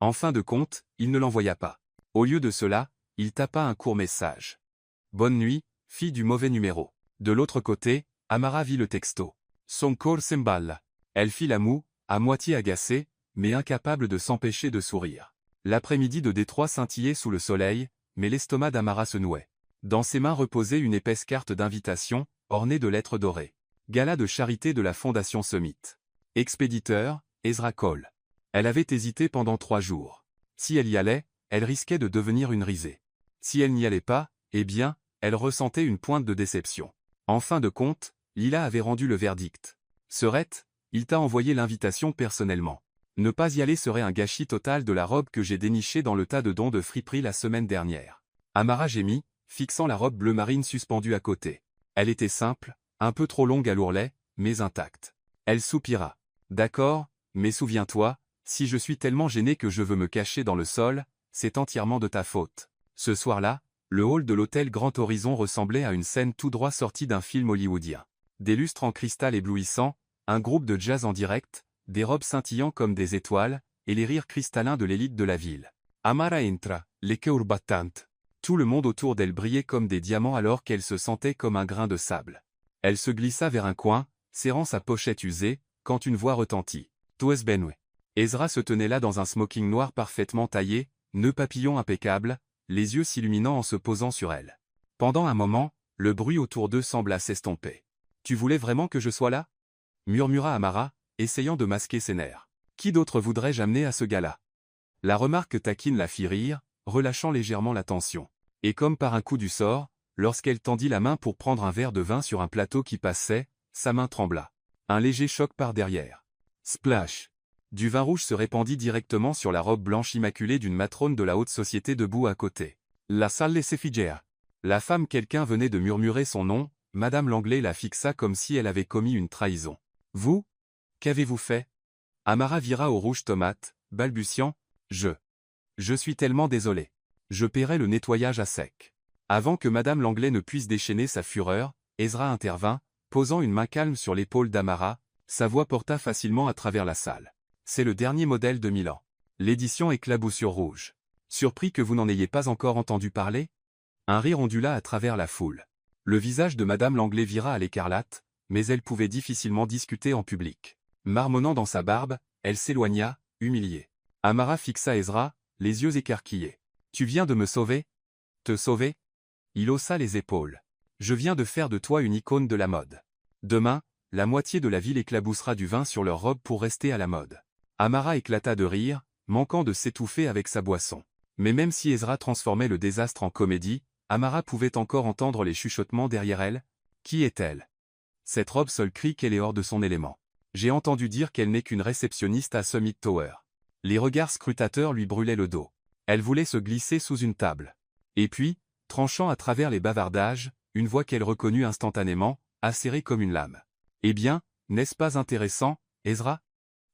En fin de compte, il ne l'envoya pas. Au lieu de cela, il tapa un court message. Bonne nuit, fille du mauvais numéro. De l'autre côté, Amara vit le texto. Son corps s'emballe. Elle fit la moue, à moitié agacée, mais incapable de s'empêcher de sourire. L'après-midi de Détroit scintillait sous le soleil, mais l'estomac d'Amara se nouait. Dans ses mains reposait une épaisse carte d'invitation, ornée de lettres dorées. Gala de charité de la Fondation Summit. Expéditeur, Ezra Cole. Elle avait hésité pendant 3 jours. Si elle y allait, elle risquait de devenir une risée. Si elle n'y allait pas, eh bien, elle ressentait une pointe de déception. En fin de compte, Lila avait rendu le verdict. Serette, il t'a envoyé l'invitation personnellement. Ne pas y aller serait un gâchis total de la robe que j'ai dénichée dans le tas de dons de friperie la semaine dernière. Amara gémit, fixant la robe bleu marine suspendue à côté. Elle était simple, un peu trop longue à l'ourlet, mais intacte. Elle soupira. D'accord, mais souviens-toi, si je suis tellement gêné que je veux me cacher dans le sol, c'est entièrement de ta faute. Ce soir-là, le hall de l'hôtel Grand Horizon ressemblait à une scène tout droit sortie d'un film hollywoodien. Des lustres en cristal éblouissant, un groupe de jazz en direct, des robes scintillant comme des étoiles, et les rires cristallins de l'élite de la ville. Amara entra, les cœurs battants. Tout le monde autour d'elle brillait comme des diamants alors qu'elle se sentait comme un grain de sable. Elle se glissa vers un coin, serrant sa pochette usée, quand une voix retentit. Tues benue. Ezra se tenait là dans un smoking noir parfaitement taillé, nœud papillon impeccable, les yeux s'illuminant en se posant sur elle. Pendant un moment, le bruit autour d'eux sembla s'estomper. « Tu voulais vraiment que je sois là ?» murmura Amara, essayant de masquer ses nerfs. « Qui d'autre voudrais-je amener à ce gala ?» La remarque taquine la fit rire, relâchant légèrement la tension. Et comme par un coup du sort, lorsqu'elle tendit la main pour prendre un verre de vin sur un plateau qui passait, sa main trembla. Un léger choc par derrière. Splash! Du vin rouge se répandit directement sur la robe blanche immaculée d'une matrone de la haute société debout à côté. La salle s'effigea. La femme quelqu'un venait de murmurer son nom, Madame Langlais la fixa comme si elle avait commis une trahison. « Vous? Qu'avez-vous fait » Amara vira au rouge tomate, balbutiant, « Je suis tellement désolé. Je paierai le nettoyage à sec. » Avant que Madame Langlais ne puisse déchaîner sa fureur, Ezra intervint, posant une main calme sur l'épaule d'Amara, sa voix porta facilement à travers la salle. C'est le dernier modèle de Milan. L'édition éclaboussure rouge. Surpris que vous n'en ayez pas encore entendu parler? Un rire ondula à travers la foule. Le visage de Madame Langlais vira à l'écarlate, mais elle pouvait difficilement discuter en public. Marmonnant dans sa barbe, elle s'éloigna, humiliée. Amara fixa Ezra, les yeux écarquillés. « Tu viens de me sauver? Te sauver ?» Il haussa les épaules. « Je viens de faire de toi une icône de la mode. Demain, la moitié de la ville éclaboussera du vin sur leur robe pour rester à la mode. » Amara éclata de rire, manquant de s'étouffer avec sa boisson. Mais même si Ezra transformait le désastre en comédie, Amara pouvait encore entendre les chuchotements derrière elle. Qui est-elle? Cette robe seule crie qu'elle est hors de son élément. J'ai entendu dire qu'elle n'est qu'une réceptionniste à Summit Tower. Les regards scrutateurs lui brûlaient le dos. Elle voulait se glisser sous une table. Et puis, tranchant à travers les bavardages, une voix qu'elle reconnut instantanément, acérée comme une lame. « Eh bien, n'est-ce pas intéressant, Ezra?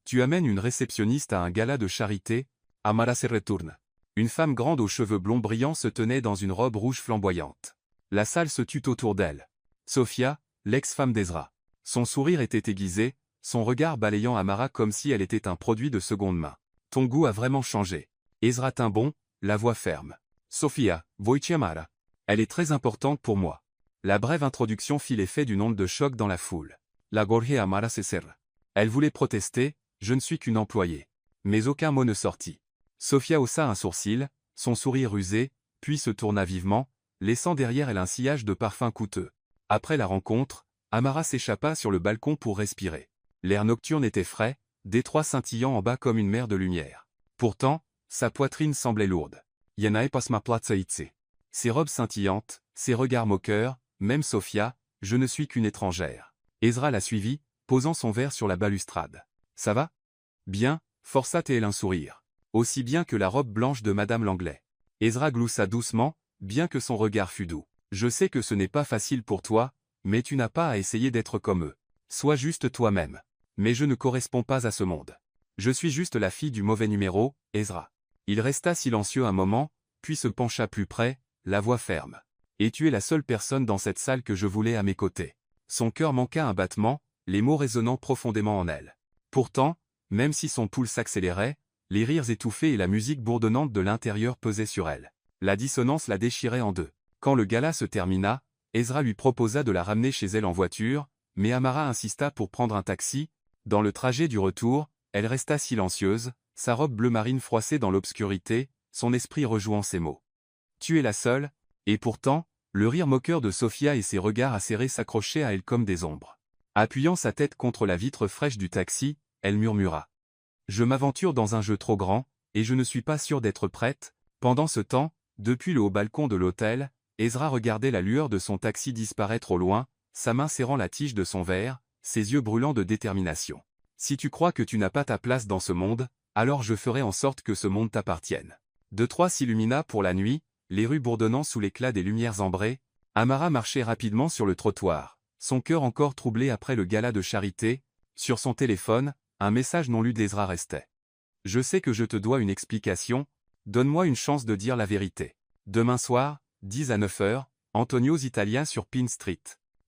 Tu amènes une réceptionniste à un gala de charité, Amara se retourne. » Une femme grande aux cheveux blonds brillants se tenait dans une robe rouge flamboyante. La salle se tut autour d'elle. Sophia, l'ex-femme d'Ezra. Son sourire était aiguisé, son regard balayant Amara comme si elle était un produit de seconde main. Ton goût a vraiment changé. Ezra tint bon, la voix ferme. Sofia, voici Amara. Elle est très importante pour moi. La brève introduction fit l'effet d'une onde de choc dans la foule. La Gorge Amara Cesar. Elle voulait protester, je ne suis qu'une employée. Mais aucun mot ne sortit. Sofia haussa un sourcil, son sourire usé, puis se tourna vivement, laissant derrière elle un sillage de parfums coûteux. Après la rencontre, Amara s'échappa sur le balcon pour respirer. L'air nocturne était frais, détroit scintillant en bas comme une mer de lumière. Pourtant, sa poitrine semblait lourde. Yanae pas ma platza itse. Ses robes scintillantes, ses regards moqueurs, même Sofia, je ne suis qu'une étrangère. Ezra la suivit, posant son verre sur la balustrade. Ça va? Bien, força-t-elle un sourire. Aussi bien que la robe blanche de Madame Langlais. Ezra gloussa doucement, bien que son regard fût doux. Je sais que ce n'est pas facile pour toi, mais tu n'as pas à essayer d'être comme eux. Sois juste toi-même. Mais je ne corresponds pas à ce monde. Je suis juste la fille du mauvais numéro, Ezra. Il resta silencieux un moment, puis se pencha plus près, la voix ferme. Et tu es la seule personne dans cette salle que je voulais à mes côtés. Son cœur manqua un battement, les mots résonnant profondément en elle. Pourtant, même si son pouls s'accélérait, les rires étouffés et la musique bourdonnante de l'intérieur pesaient sur elle. La dissonance la déchirait en deux. Quand le gala se termina, Ezra lui proposa de la ramener chez elle en voiture, mais Amara insista pour prendre un taxi. Dans le trajet du retour, elle resta silencieuse, sa robe bleu marine froissée dans l'obscurité, son esprit rejouant ces mots. Tu es la seule, et pourtant, le rire moqueur de Sofia et ses regards acérés s'accrochaient à elle comme des ombres. Appuyant sa tête contre la vitre fraîche du taxi, elle murmura. Je m'aventure dans un jeu trop grand, et je ne suis pas sûre d'être prête. Pendant ce temps, depuis le haut balcon de l'hôtel, Ezra regardait la lueur de son taxi disparaître au loin, sa main serrant la tige de son verre, ses yeux brûlants de détermination. Si tu crois que tu n'as pas ta place dans ce monde, alors je ferai en sorte que ce monde t'appartienne. Detroit s'illumina pour la nuit, les rues bourdonnant sous l'éclat des lumières ambrées. Amara marchait rapidement sur le trottoir, son cœur encore troublé après le gala de charité. Sur son téléphone, un message non lu d'Ezra restait. Je sais que je te dois une explication, donne-moi une chance de dire la vérité. Demain soir, 10 à 9 heures, Antonio's Italien sur Pine Street.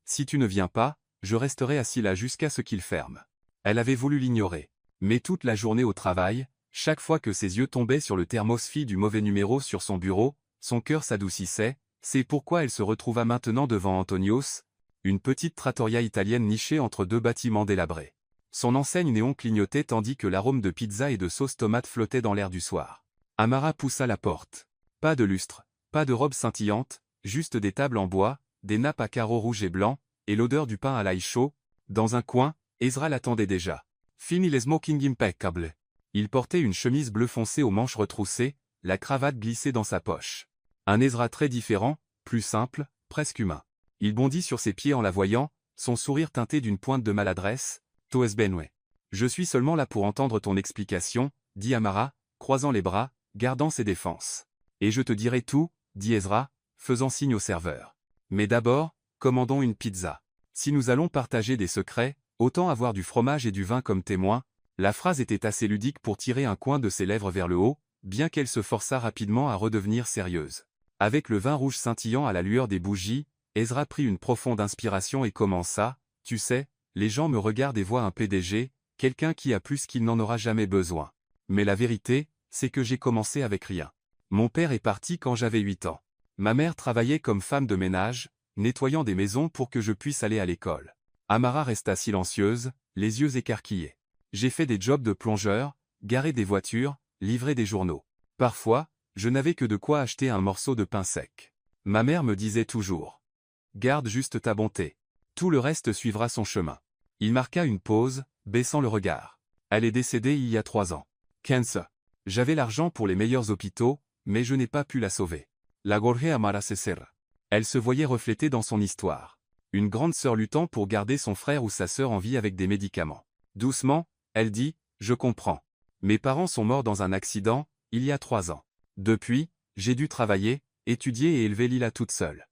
Si tu ne viens pas, je resterai assis là jusqu'à ce qu'il ferme. Elle avait voulu l'ignorer. Mais toute la journée au travail, chaque fois que ses yeux tombaient sur le thermosfie du mauvais numéro sur son bureau, son cœur s'adoucissait. C'est pourquoi elle se retrouva maintenant devant Antonio's, une petite trattoria italienne nichée entre deux bâtiments délabrés. Son enseigne néon clignotait tandis que l'arôme de pizza et de sauce tomate flottait dans l'air du soir. Amara poussa la porte. Pas de lustre, pas de robe scintillante, juste des tables en bois, des nappes à carreaux rouges et blancs, et l'odeur du pain à l'ail chaud. Dans un coin, Ezra l'attendait déjà. Fini les smoking impeccable. Il portait une chemise bleu foncé aux manches retroussées, la cravate glissée dans sa poche. Un Ezra très différent, plus simple, presque humain. Il bondit sur ses pieds en la voyant, son sourire teinté d'une pointe de maladresse. Toes Benway. Je suis seulement là pour entendre ton explication, dit Amara, croisant les bras, gardant ses défenses. Et je te dirai tout, dit Ezra, faisant signe au serveur. Mais d'abord, commandons une pizza. Si nous allons partager des secrets, autant avoir du fromage et du vin comme témoins. La phrase était assez ludique pour tirer un coin de ses lèvres vers le haut, bien qu'elle se forçât rapidement à redevenir sérieuse. Avec le vin rouge scintillant à la lueur des bougies, Ezra prit une profonde inspiration et commença, tu sais, les gens me regardent et voient un PDG, quelqu'un qui a plus qu'il n'en aura jamais besoin. Mais la vérité, c'est que j'ai commencé avec rien. Mon père est parti quand j'avais 8 ans. Ma mère travaillait comme femme de ménage, nettoyant des maisons pour que je puisse aller à l'école. Amara resta silencieuse, les yeux écarquillés. J'ai fait des jobs de plongeur, garé des voitures, livré des journaux. Parfois, je n'avais que de quoi acheter un morceau de pain sec. Ma mère me disait toujours. Garde juste ta bonté. Tout le reste suivra son chemin. Il marqua une pause, baissant le regard. Elle est décédée il y a 3 ans. 15. J'avais l'argent pour les meilleurs hôpitaux, mais je n'ai pas pu la sauver. La Gorge Amara Cesar. Elle se voyait reflétée dans son histoire. Une grande sœur luttant pour garder son frère ou sa sœur en vie avec des médicaments. Doucement, elle dit, je comprends. Mes parents sont morts dans un accident, il y a 3 ans. Depuis, j'ai dû travailler, étudier et élever Lila toute seule.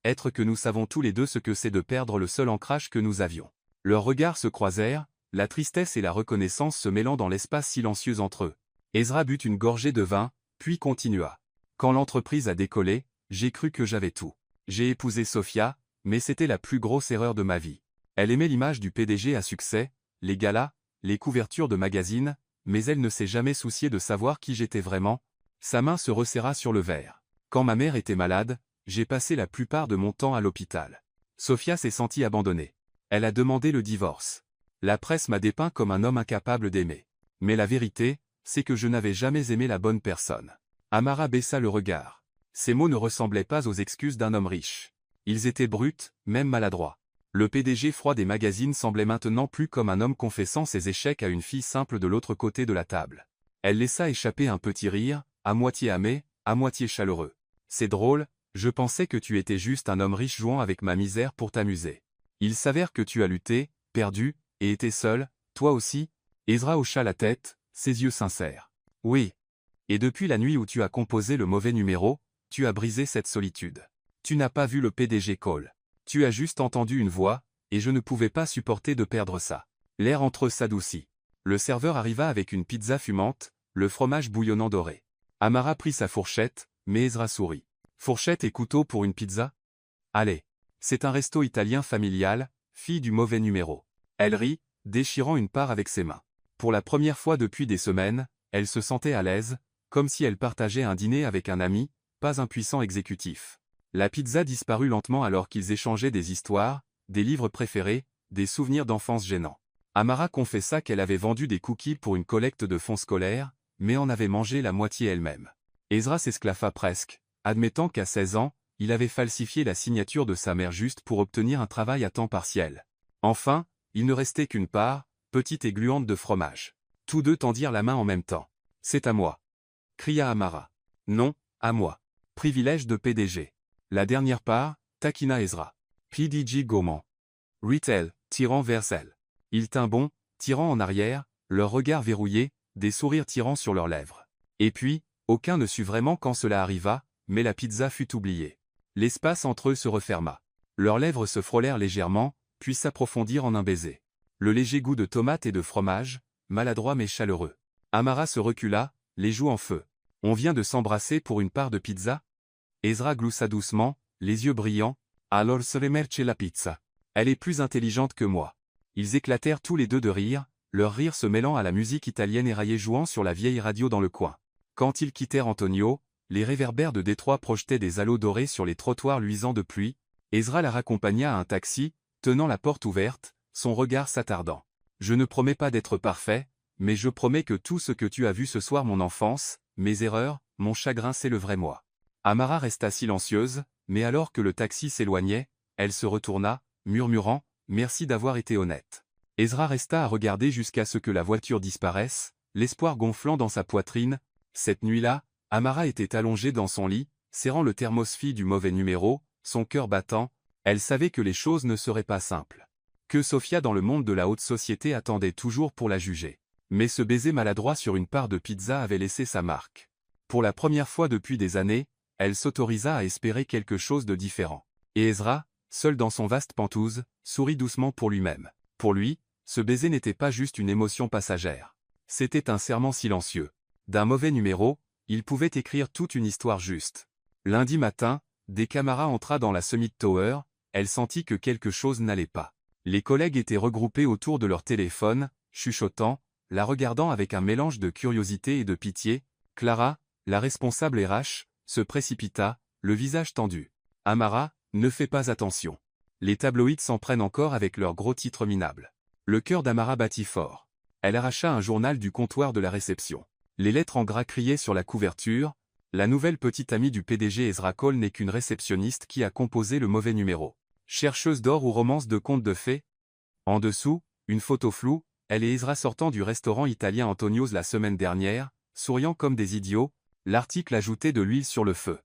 Être que nous savons tous les deux ce que c'est de perdre le seul ancrage que nous avions. Leurs regards se croisèrent, la tristesse et la reconnaissance se mêlant dans l'espace silencieux entre eux. Ezra but une gorgée de vin, puis continua. Quand l'entreprise a décollé, j'ai cru que j'avais tout. J'ai épousé Sofia, mais c'était la plus grosse erreur de ma vie. Elle aimait l'image du PDG à succès, les galas, les couvertures de magazines, mais elle ne s'est jamais souciée de savoir qui j'étais vraiment. Sa main se resserra sur le verre. Quand ma mère était malade, j'ai passé la plupart de mon temps à l'hôpital. Sofia s'est sentie abandonnée. Elle a demandé le divorce. La presse m'a dépeint comme un homme incapable d'aimer. Mais la vérité, c'est que je n'avais jamais aimé la bonne personne. Amara baissa le regard. Ces mots ne ressemblaient pas aux excuses d'un homme riche. Ils étaient bruts, même maladroits. Le PDG froid des magazines semblait maintenant plus comme un homme confessant ses échecs à une fille simple de l'autre côté de la table. Elle laissa échapper un petit rire, à moitié amer, à moitié chaleureux. C'est drôle, je pensais que tu étais juste un homme riche jouant avec ma misère pour t'amuser. Il s'avère que tu as lutté, perdu, et été seul, toi aussi. Ezra hocha la tête, ses yeux sincères. Oui. Et depuis la nuit où tu as composé le mauvais numéro, tu as brisé cette solitude. Tu n'as pas vu le PDG Cole. Tu as juste entendu une voix, et je ne pouvais pas supporter de perdre ça. L'air entre eux s'adoucit. Le serveur arriva avec une pizza fumante, le fromage bouillonnant doré. Amara prit sa fourchette, mais Ezra sourit. Fourchette et couteau pour une pizza? Allez. C'est un resto italien familial, fille du mauvais numéro. Elle rit, déchirant une part avec ses mains. Pour la première fois depuis des semaines, elle se sentait à l'aise, comme si elle partageait un dîner avec un ami, pas un puissant exécutif. La pizza disparut lentement alors qu'ils échangeaient des histoires, des livres préférés, des souvenirs d'enfance gênants. Amara confessa qu'elle avait vendu des cookies pour une collecte de fonds scolaires, mais en avait mangé la moitié elle-même. Ezra s'esclaffa presque, admettant qu'à 16 ans, il avait falsifié la signature de sa mère juste pour obtenir un travail à temps partiel. Enfin, il ne restait qu'une part, petite et gluante de fromage. Tous deux tendirent la main en même temps. « C'est à moi !» cria Amara. « Non, à moi. Privilège de PDG. » La dernière part, taquina Ezra. PDG gourmand. Retail, tirant vers elle. Il tint bon, tirant en arrière, leurs regards verrouillés, des sourires tirant sur leurs lèvres. Et puis, aucun ne sut vraiment quand cela arriva, mais la pizza fut oubliée. L'espace entre eux se referma. Leurs lèvres se frôlèrent légèrement, puis s'approfondirent en un baiser. Le léger goût de tomate et de fromage, maladroit mais chaleureux. Amara se recula, les joues en feu. On vient de s'embrasser pour une part de pizza? Ezra gloussa doucement, les yeux brillants. Alors se remercie la pizza. Elle est plus intelligente que moi. Ils éclatèrent tous les deux de rire, leur rire se mêlant à la musique italienne éraillée jouant sur la vieille radio dans le coin. Quand ils quittèrent Antonio, les réverbères de Détroit projetaient des halos dorés sur les trottoirs luisants de pluie. Ezra la raccompagna à un taxi, tenant la porte ouverte, son regard s'attardant. « Je ne promets pas d'être parfait, mais je promets que tout ce que tu as vu ce soir, mon enfance, mes erreurs, mon chagrin, c'est le vrai moi. » Amara resta silencieuse, mais alors que le taxi s'éloignait, elle se retourna, murmurant « Merci d'avoir été honnête. » Ezra resta à regarder jusqu'à ce que la voiture disparaisse, l'espoir gonflant dans sa poitrine. Cette nuit-là, Amara était allongée dans son lit, serrant le thermos-fille du mauvais numéro, son cœur battant. Elle savait que les choses ne seraient pas simples. Que Sofia dans le monde de la haute société attendait toujours pour la juger. Mais ce baiser maladroit sur une part de pizza avait laissé sa marque. Pour la première fois depuis des années, elle s'autorisa à espérer quelque chose de différent. Et Ezra, seul dans son vaste penthouse, sourit doucement pour lui-même. Pour lui, ce baiser n'était pas juste une émotion passagère. C'était un serment silencieux. D'un mauvais numéro, il pouvait écrire toute une histoire juste. Lundi matin, dès qu'Amara entra dans la Summit Tower, elle sentit que quelque chose n'allait pas. Les collègues étaient regroupés autour de leur téléphone, chuchotant, la regardant avec un mélange de curiosité et de pitié. Clara, la responsable RH, se précipita, le visage tendu. « Amara, ne fais pas attention. Les tabloïds s'en prennent encore avec leurs gros titres minables. » Le cœur d'Amara battit fort. Elle arracha un journal du comptoir de la réception. Les lettres en gras criaient sur la couverture. La nouvelle petite amie du PDG Ezra Cole n'est qu'une réceptionniste qui a composé le mauvais numéro. Chercheuse d'or ou romance de contes de fées? En dessous, une photo floue, elle et Ezra sortant du restaurant italien Antonio's la semaine dernière, souriant comme des idiots. L'article ajoutait de l'huile sur le feu.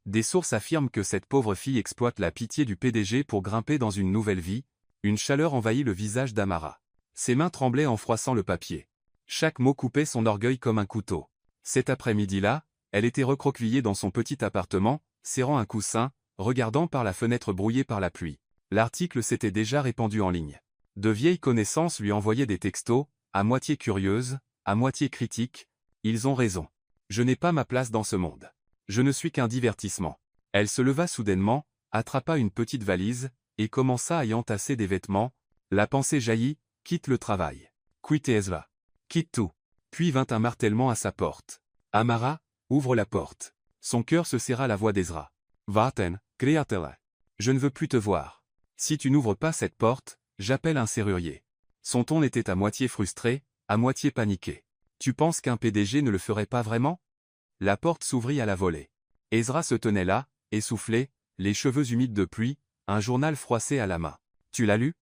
Des sources affirment que cette pauvre fille exploite la pitié du PDG pour grimper dans une nouvelle vie. Une chaleur envahit le visage d'Amara. Ses mains tremblaient en froissant le papier. Chaque mot coupait son orgueil comme un couteau. Cet après-midi-là, elle était recroquevillée dans son petit appartement, serrant un coussin, regardant par la fenêtre brouillée par la pluie. L'article s'était déjà répandu en ligne. De vieilles connaissances lui envoyaient des textos, à moitié curieuses, à moitié critiques. Ils ont raison. Je n'ai pas ma place dans ce monde. Je ne suis qu'un divertissement. Elle se leva soudainement, attrapa une petite valise, et commença à y entasser des vêtements. La pensée jaillit, quitte le travail. Quitte Ezra. Quitte tout. Puis vint un martèlement à sa porte. Amara, ouvre la porte. Son cœur se serra à la voix d'Ezra. Vaten, créatela. Je ne veux plus te voir. Si tu n'ouvres pas cette porte, j'appelle un serrurier. Son ton était à moitié frustré, à moitié paniqué. Tu penses qu'un PDG ne le ferait pas vraiment? La porte s'ouvrit à la volée. Ezra se tenait là, essoufflé, les cheveux humides de pluie, un journal froissé à la main. Tu l'as lu?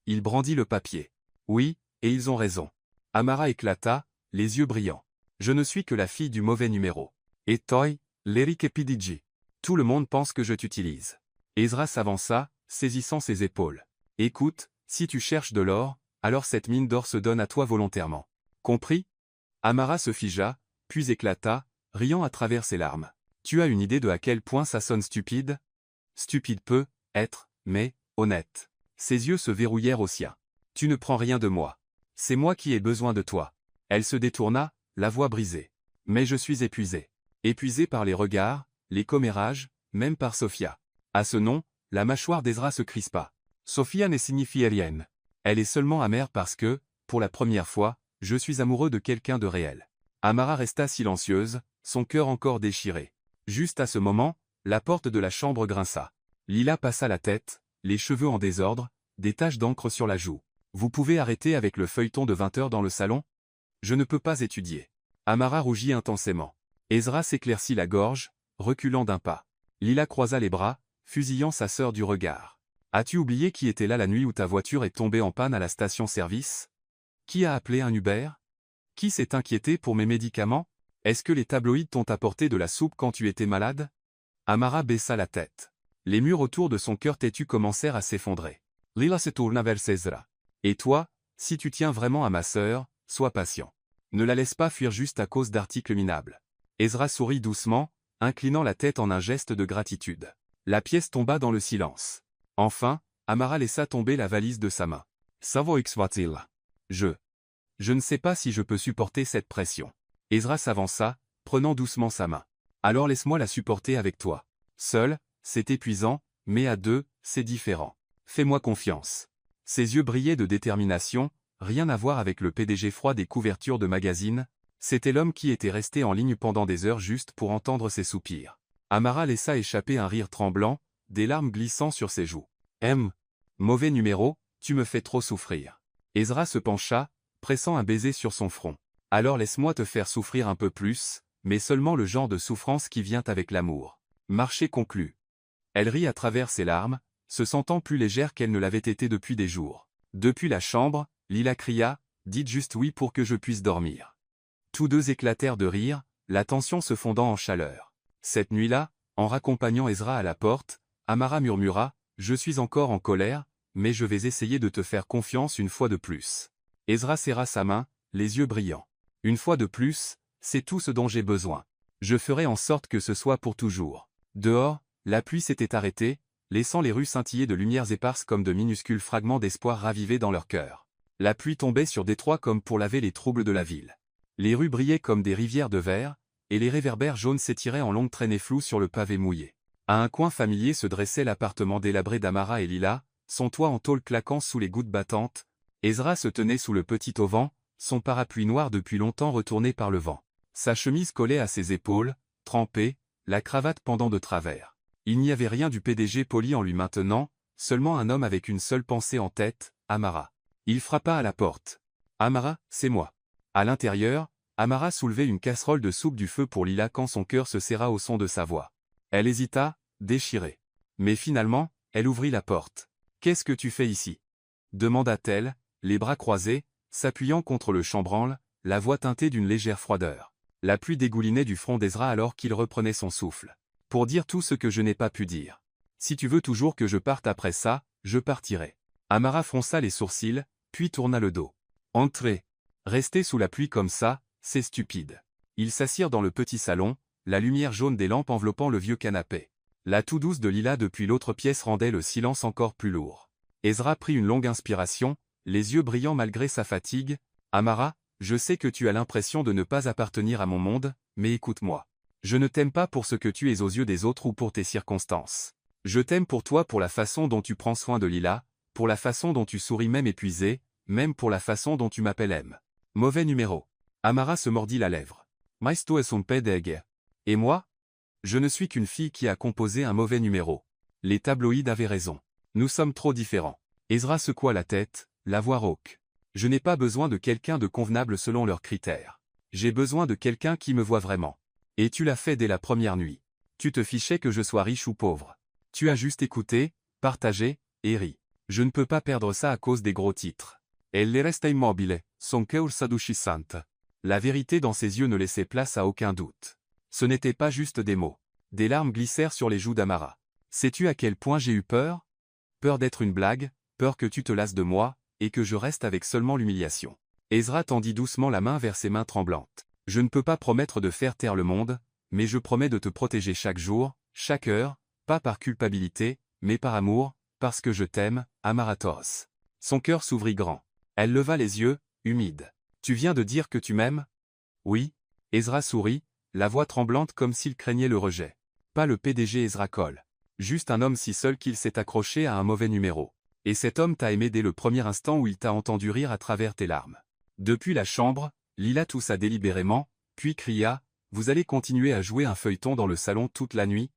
Il brandit le papier. Oui, et ils ont raison. Amara éclata, les yeux brillants. Je ne suis que la fille du mauvais numéro. Et toi, l'Eric Epidiji. Tout le monde pense que je t'utilise. Ezra s'avança, saisissant ses épaules. Écoute, si tu cherches de l'or, alors cette mine d'or se donne à toi volontairement. Compris? Amara se figea, puis éclata, riant à travers ses larmes. Tu as une idée de à quel point ça sonne stupide? Stupide peut être, mais honnête. Ses yeux se verrouillèrent aux siens. Tu ne prends rien de moi. C'est moi qui ai besoin de toi. Elle se détourna, la voix brisée. Mais je suis épuisé. Épuisé par les regards, les commérages, même par Sophia. À ce nom, la mâchoire d'Ezra se crispa. Sophia ne signifie rien. Elle est seulement amère parce que, pour la première fois, je suis amoureux de quelqu'un de réel. Amara resta silencieuse, son cœur encore déchiré. Juste à ce moment, la porte de la chambre grinça. Lila passa la tête, les cheveux en désordre, des taches d'encre sur la joue. Vous pouvez arrêter avec le feuilleton de 20 heures dans le salon? Je ne peux pas étudier. Amara rougit intensément. Ezra s'éclaircit la gorge, reculant d'un pas. Lila croisa les bras, fusillant sa sœur du regard. As-tu oublié qui était là la nuit où ta voiture est tombée en panne à la station-service? Qui a appelé un Uber? Qui s'est inquiété pour mes médicaments? Est-ce que les tabloïds t'ont apporté de la soupe quand tu étais malade? Amara baissa la tête. Les murs autour de son cœur têtu commencèrent à s'effondrer. Lila se tourna vers Ezra. Et toi, si tu tiens vraiment à ma sœur, sois patient. Ne la laisse pas fuir juste à cause d'articles minables. Ezra sourit doucement, inclinant la tête en un geste de gratitude. La pièce tomba dans le silence. Enfin, Amara laissa tomber la valise de sa main. Savoix-va-t-il? Je ne sais pas si je peux supporter cette pression. Ezra s'avança, prenant doucement sa main. Alors laisse-moi la supporter avec toi. Seul, c'est épuisant, mais à deux, c'est différent. Fais-moi confiance. Ses yeux brillaient de détermination, rien à voir avec le PDG froid des couvertures de magazines, c'était l'homme qui était resté en ligne pendant des heures juste pour entendre ses soupirs. Amara laissa échapper un rire tremblant, des larmes glissant sur ses joues. Mauvais numéro, tu me fais trop souffrir. Ezra se pencha, pressant un baiser sur son front. Alors laisse-moi te faire souffrir un peu plus, mais seulement le genre de souffrance qui vient avec l'amour. Marché conclu. Elle rit à travers ses larmes, se sentant plus légère qu'elle ne l'avait été depuis des jours. Depuis la chambre, Lila cria, « Dites juste oui pour que je puisse dormir. » Tous deux éclatèrent de rire, la tension se fondant en chaleur. Cette nuit-là, en raccompagnant Ezra à la porte, Amara murmura, « Je suis encore en colère, mais je vais essayer de te faire confiance une fois de plus. » Ezra serra sa main, les yeux brillants. « Une fois de plus, c'est tout ce dont j'ai besoin. Je ferai en sorte que ce soit pour toujours. » Dehors, la pluie s'était arrêtée, laissant les rues scintiller de lumières éparses comme de minuscules fragments d'espoir ravivés dans leur cœur. La pluie tombait sur Détroit comme pour laver les troubles de la ville. Les rues brillaient comme des rivières de verre, et les réverbères jaunes s'étiraient en longues traînées floues sur le pavé mouillé. À un coin familier se dressait l'appartement délabré d'Amara et Lila, son toit en tôle claquant sous les gouttes battantes. Ezra se tenait sous le petit auvent, son parapluie noir depuis longtemps retourné par le vent. Sa chemise collait à ses épaules, trempée, la cravate pendant de travers. Il n'y avait rien du PDG poli en lui maintenant, seulement un homme avec une seule pensée en tête, Amara. Il frappa à la porte. « Amara, c'est moi. » À l'intérieur, Amara soulevait une casserole de soupe du feu pour Lila quand son cœur se serra au son de sa voix. Elle hésita, déchirée. Mais finalement, elle ouvrit la porte. « Qu'est-ce que tu fais ici ?» demanda-t-elle, les bras croisés, s'appuyant contre le chambranle, la voix teintée d'une légère froideur. La pluie dégoulinait du front d'Ezra alors qu'il reprenait son souffle. « Pour dire tout ce que je n'ai pas pu dire. Si tu veux toujours que je parte après ça, je partirai. » Amara fronça les sourcils, puis tourna le dos. « Entrez. Rester sous la pluie comme ça, c'est stupide. » Ils s'assirent dans le petit salon, la lumière jaune des lampes enveloppant le vieux canapé. La toux douce de Lila depuis l'autre pièce rendait le silence encore plus lourd. Ezra prit une longue inspiration, les yeux brillants malgré sa fatigue. « Amara, je sais que tu as l'impression de ne pas appartenir à mon monde, mais écoute-moi. Je ne t'aime pas pour ce que tu es aux yeux des autres ou pour tes circonstances. Je t'aime pour toi, pour la façon dont tu prends soin de Lila, pour la façon dont tu souris même épuisé, même pour la façon dont tu m'appelles M. Mauvais numéro. Amara se mordit la lèvre. Maisto es un pedeg. Et moi? Je ne suis qu'une fille qui a composé un mauvais numéro. Les tabloïds avaient raison. Nous sommes trop différents. Ezra secoua la tête, la voix rauque. Je n'ai pas besoin de quelqu'un de convenable selon leurs critères. J'ai besoin de quelqu'un qui me voit vraiment. Et tu l'as fait dès la première nuit. Tu te fichais que je sois riche ou pauvre. Tu as juste écouté, partagé, et ri. Je ne peux pas perdre ça à cause des gros titres. Elle resta immobile, son cœur s'adoucissante. La vérité dans ses yeux ne laissait place à aucun doute. Ce n'était pas juste des mots. Des larmes glissèrent sur les joues d'Amara. Sais-tu à quel point j'ai eu peur? Peur d'être une blague, peur que tu te lasses de moi, et que je reste avec seulement l'humiliation. Ezra tendit doucement la main vers ses mains tremblantes. Je ne peux pas promettre de faire taire le monde, mais je promets de te protéger chaque jour, chaque heure, pas par culpabilité, mais par amour, parce que je t'aime, Amaratos. Son cœur s'ouvrit grand. Elle leva les yeux, humides. Tu viens de dire que tu m'aimes? Oui. Ezra sourit, la voix tremblante comme s'il craignait le rejet. Pas le PDG Ezra Cole. Juste un homme si seul qu'il s'est accroché à un mauvais numéro. Et cet homme t'a aimé dès le premier instant où il t'a entendu rire à travers tes larmes. Depuis la chambre, Lila toussa délibérément, puis cria, « Vous allez continuer à jouer un feuilleton dans le salon toute la nuit?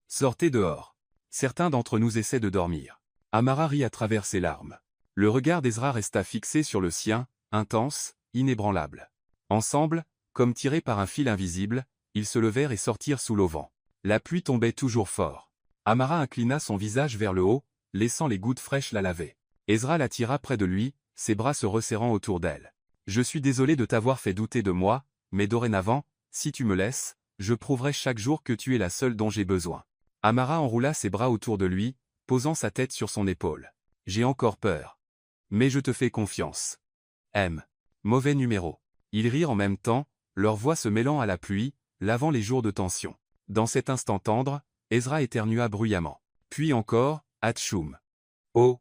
Sortez dehors. Certains d'entre nous essaient de dormir. » Amara rit à travers ses larmes. Le regard d'Ezra resta fixé sur le sien, intense, inébranlable. Ensemble, comme tirés par un fil invisible, ils se levèrent et sortirent sous l'auvent. La pluie tombait toujours fort. Amara inclina son visage vers le haut, laissant les gouttes fraîches la laver. Ezra la tira près de lui, ses bras se resserrant autour d'elle. « Je suis désolé de t'avoir fait douter de moi, mais dorénavant, si tu me laisses, je prouverai chaque jour que tu es la seule dont j'ai besoin. » Amara enroula ses bras autour de lui, posant sa tête sur son épaule. « J'ai encore peur. Mais je te fais confiance. M. Mauvais numéro. » Ils rirent en même temps, leurs voix se mêlant à la pluie, lavant les jours de tension. Dans cet instant tendre, Ezra éternua bruyamment. Puis encore, Atchoum. Oh!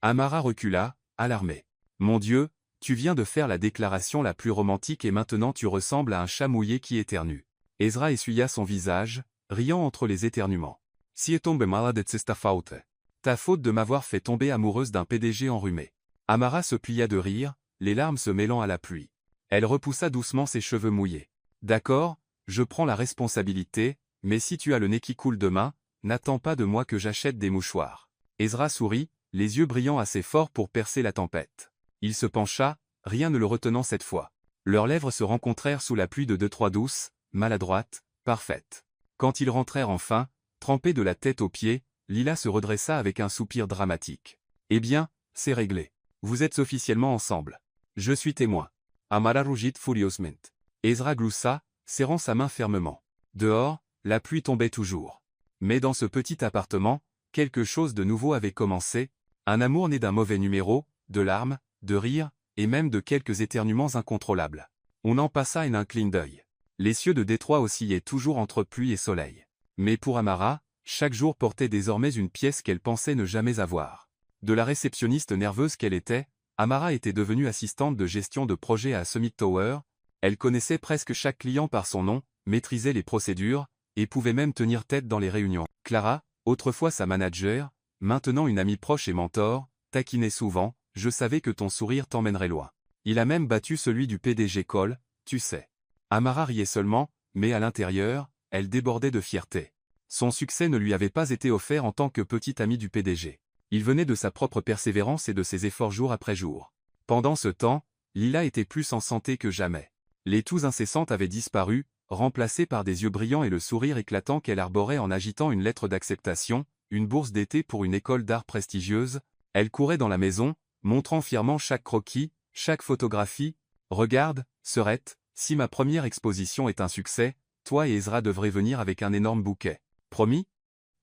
Amara recula, alarmée. Mon Dieu, tu viens de faire la déclaration la plus romantique et maintenant tu ressembles à un chat mouillé qui éternue. Ezra essuya son visage, riant entre les éternuements. Si tombe malade c'est ta faute. Ta faute de m'avoir fait tomber amoureuse d'un PDG enrhumé. Amara se plia de rire, les larmes se mêlant à la pluie. Elle repoussa doucement ses cheveux mouillés. D'accord, je prends la responsabilité, mais si tu as le nez qui coule demain, n'attends pas de moi que j'achète des mouchoirs. Ezra sourit, les yeux brillant assez fort pour percer la tempête. Il se pencha, rien ne le retenant cette fois. Leurs lèvres se rencontrèrent sous la pluie de 2-3 douces, maladroites, parfaites. Quand ils rentrèrent enfin, trempés de la tête aux pieds, Lila se redressa avec un soupir dramatique. « Eh bien, c'est réglé. Vous êtes officiellement ensemble. Je suis témoin. » Amara rougit furieusement. Ezra gloussa, serrant sa main fermement. Dehors, la pluie tombait toujours. Mais dans ce petit appartement, quelque chose de nouveau avait commencé, un amour né d'un mauvais numéro, de larmes, de rires, et même de quelques éternuements incontrôlables. On en passa un clin d'œil. Les cieux de Détroit oscillaient toujours entre pluie et soleil. Mais pour Amara, chaque jour portait désormais une pièce qu'elle pensait ne jamais avoir. De la réceptionniste nerveuse qu'elle était, Amara était devenue assistante de gestion de projet à Summit Tower, elle connaissait presque chaque client par son nom, maîtrisait les procédures, et pouvait même tenir tête dans les réunions. Clara, autrefois sa manager, maintenant une amie proche et mentor, taquinait souvent, « Je savais que ton sourire t'emmènerait loin. Il a même battu celui du PDG Cole, tu sais. » Amara riait seulement, mais à l'intérieur, elle débordait de fierté. Son succès ne lui avait pas été offert en tant que petite amie du PDG. Il venait de sa propre persévérance et de ses efforts jour après jour. Pendant ce temps, Lila était plus en santé que jamais. Les toux incessantes avaient disparu, remplacées par des yeux brillants et le sourire éclatant qu'elle arborait en agitant une lettre d'acceptation, une bourse d'été pour une école d'art prestigieuse. Elle courait dans la maison, montrant fièrement chaque croquis, chaque photographie. « Regarde, sœurette, si ma première exposition est un succès, toi et Ezra devrez venir avec un énorme bouquet. Promis ?»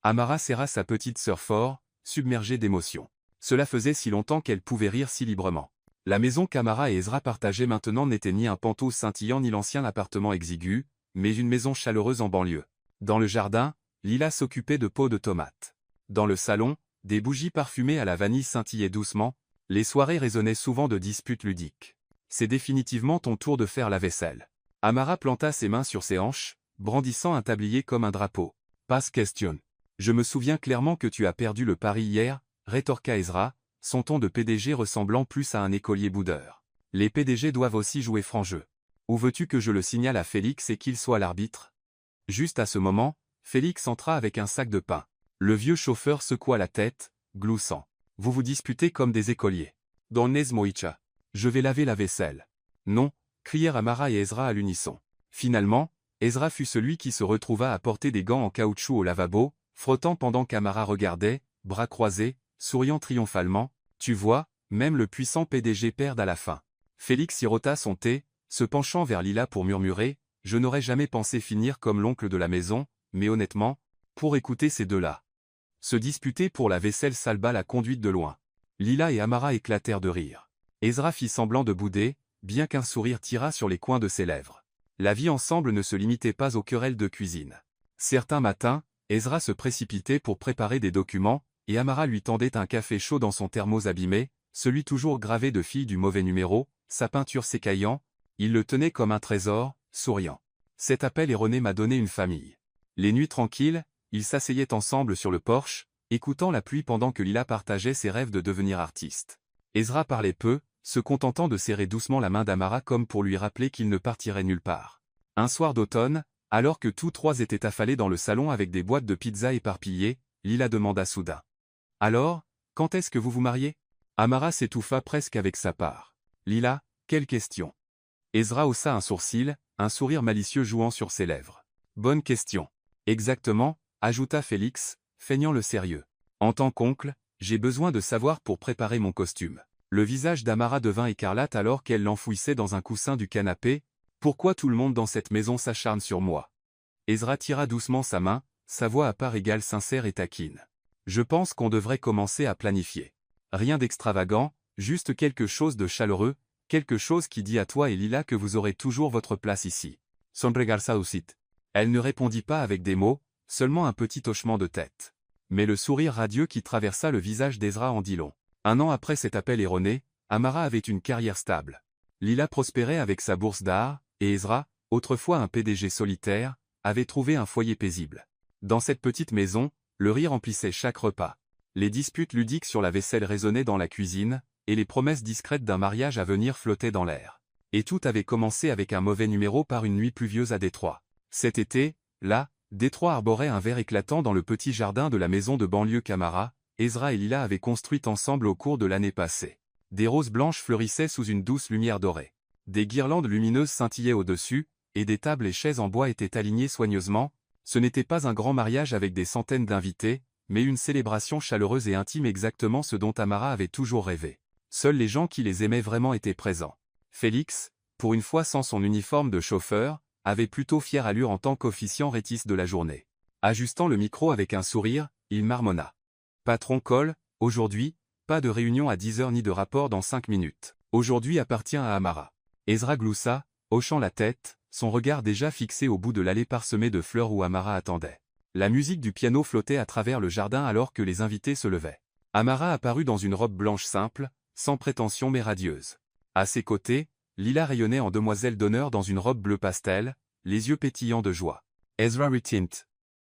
Amara serra sa petite sœur fort, submergée d'émotion. Cela faisait si longtemps qu'elle pouvait rire si librement. La maison qu'Amara et Ezra partageaient maintenant n'était ni un pantouf scintillant ni l'ancien appartement exigu, mais une maison chaleureuse en banlieue. Dans le jardin, Lila s'occupait de pots de tomates. Dans le salon, des bougies parfumées à la vanille scintillaient doucement, les soirées résonnaient souvent de disputes ludiques. « C'est définitivement ton tour de faire la vaisselle. » Amara planta ses mains sur ses hanches, brandissant un tablier comme un drapeau. « Pas question. Je me souviens clairement que tu as perdu le pari hier, » rétorqua Ezra, son ton de PDG ressemblant plus à un écolier boudeur. Les PDG doivent aussi jouer franc jeu. Où veux-tu que je le signale à Félix et qu'il soit l'arbitre? Juste à ce moment, Félix entra avec un sac de pain. Le vieux chauffeur secoua la tête, gloussant. Vous vous disputez comme des écoliers. Donnez Moïcha. Je vais laver la vaisselle. Non, crièrent Amara et Ezra à l'unisson. Finalement, Ezra fut celui qui se retrouva à porter des gants en caoutchouc au lavabo, frottant pendant qu'Amara regardait, bras croisés, souriant triomphalement. Tu vois, même le puissant PDG perd à la fin. Félix sirota son thé, se penchant vers Lila pour murmurer, je n'aurais jamais pensé finir comme l'oncle de la maison, mais honnêtement, pour écouter ces deux-là. Se disputer pour la vaisselle salba la conduite de loin. Lila et Amara éclatèrent de rire. Ezra fit semblant de bouder, bien qu'un sourire tira sur les coins de ses lèvres. La vie ensemble ne se limitait pas aux querelles de cuisine. Certains matins, Ezra se précipitait pour préparer des documents, et Amara lui tendait un café chaud dans son thermos abîmé, celui toujours gravé de fille du mauvais numéro, sa peinture s'écaillant, il le tenait comme un trésor, souriant. Cet appel erroné m'a donné une famille. Les nuits tranquilles, ils s'asseyaient ensemble sur le porche, écoutant la pluie pendant que Lila partageait ses rêves de devenir artiste. Ezra parlait peu, se contentant de serrer doucement la main d'Amara comme pour lui rappeler qu'il ne partirait nulle part. Un soir d'automne, alors que tous trois étaient affalés dans le salon avec des boîtes de pizza éparpillées, Lila demanda soudain. « Alors, quand est-ce que vous vous mariez ?» Amara s'étouffa presque avec sa part. « Lila, quelle question ?» Ezra haussa un sourcil, un sourire malicieux jouant sur ses lèvres. « Bonne question. » Exactement, ajouta Félix, feignant le sérieux. « En tant qu'oncle, j'ai besoin de savoir pour préparer mon costume. » Le visage d'Amara devint écarlate alors qu'elle l'enfouissait dans un coussin du canapé. « Pourquoi tout le monde dans cette maison s'acharne sur moi ?» Ezra tira doucement sa main, sa voix à part égale sincère et taquine. « Je pense qu'on devrait commencer à planifier. Rien d'extravagant, juste quelque chose de chaleureux, quelque chose qui dit à toi et Lila que vous aurez toujours votre place ici. Sonregarza aussi. » Elle ne répondit pas avec des mots, seulement un petit hochement de tête. Mais le sourire radieux qui traversa le visage d'Ezra en dit long. Un an après cet appel erroné, Amara avait une carrière stable. Lila prospérait avec sa bourse d'art, et Ezra, autrefois un PDG solitaire, avait trouvé un foyer paisible. Dans cette petite maison, le rire emplissait chaque repas. Les disputes ludiques sur la vaisselle résonnaient dans la cuisine, et les promesses discrètes d'un mariage à venir flottaient dans l'air. Et tout avait commencé avec un mauvais numéro par une nuit pluvieuse à Détroit. Cet été, là, Détroit arborait un vert éclatant dans le petit jardin de la maison de banlieue qu'Amara, Ezra et Lila avaient construite ensemble au cours de l'année passée. Des roses blanches fleurissaient sous une douce lumière dorée. Des guirlandes lumineuses scintillaient au-dessus, et des tables et chaises en bois étaient alignées soigneusement. Ce n'était pas un grand mariage avec des centaines d'invités, mais une célébration chaleureuse et intime exactement ce dont Amara avait toujours rêvé. Seuls les gens qui les aimaient vraiment étaient présents. Félix, pour une fois sans son uniforme de chauffeur, avait plutôt fière allure en tant qu'officiant rétis de la journée. Ajustant le micro avec un sourire, il marmonna. « Patron Cole, aujourd'hui, pas de réunion à 10h ni de rapport dans 5 minutes. Aujourd'hui appartient à Amara. » Ezra gloussa, hochant la tête, son regard déjà fixé au bout de l'allée parsemée de fleurs où Amara attendait. La musique du piano flottait à travers le jardin alors que les invités se levaient. Amara apparut dans une robe blanche simple, sans prétention mais radieuse. À ses côtés, Lila rayonnait en demoiselle d'honneur dans une robe bleu pastel, les yeux pétillants de joie. Ezra retint.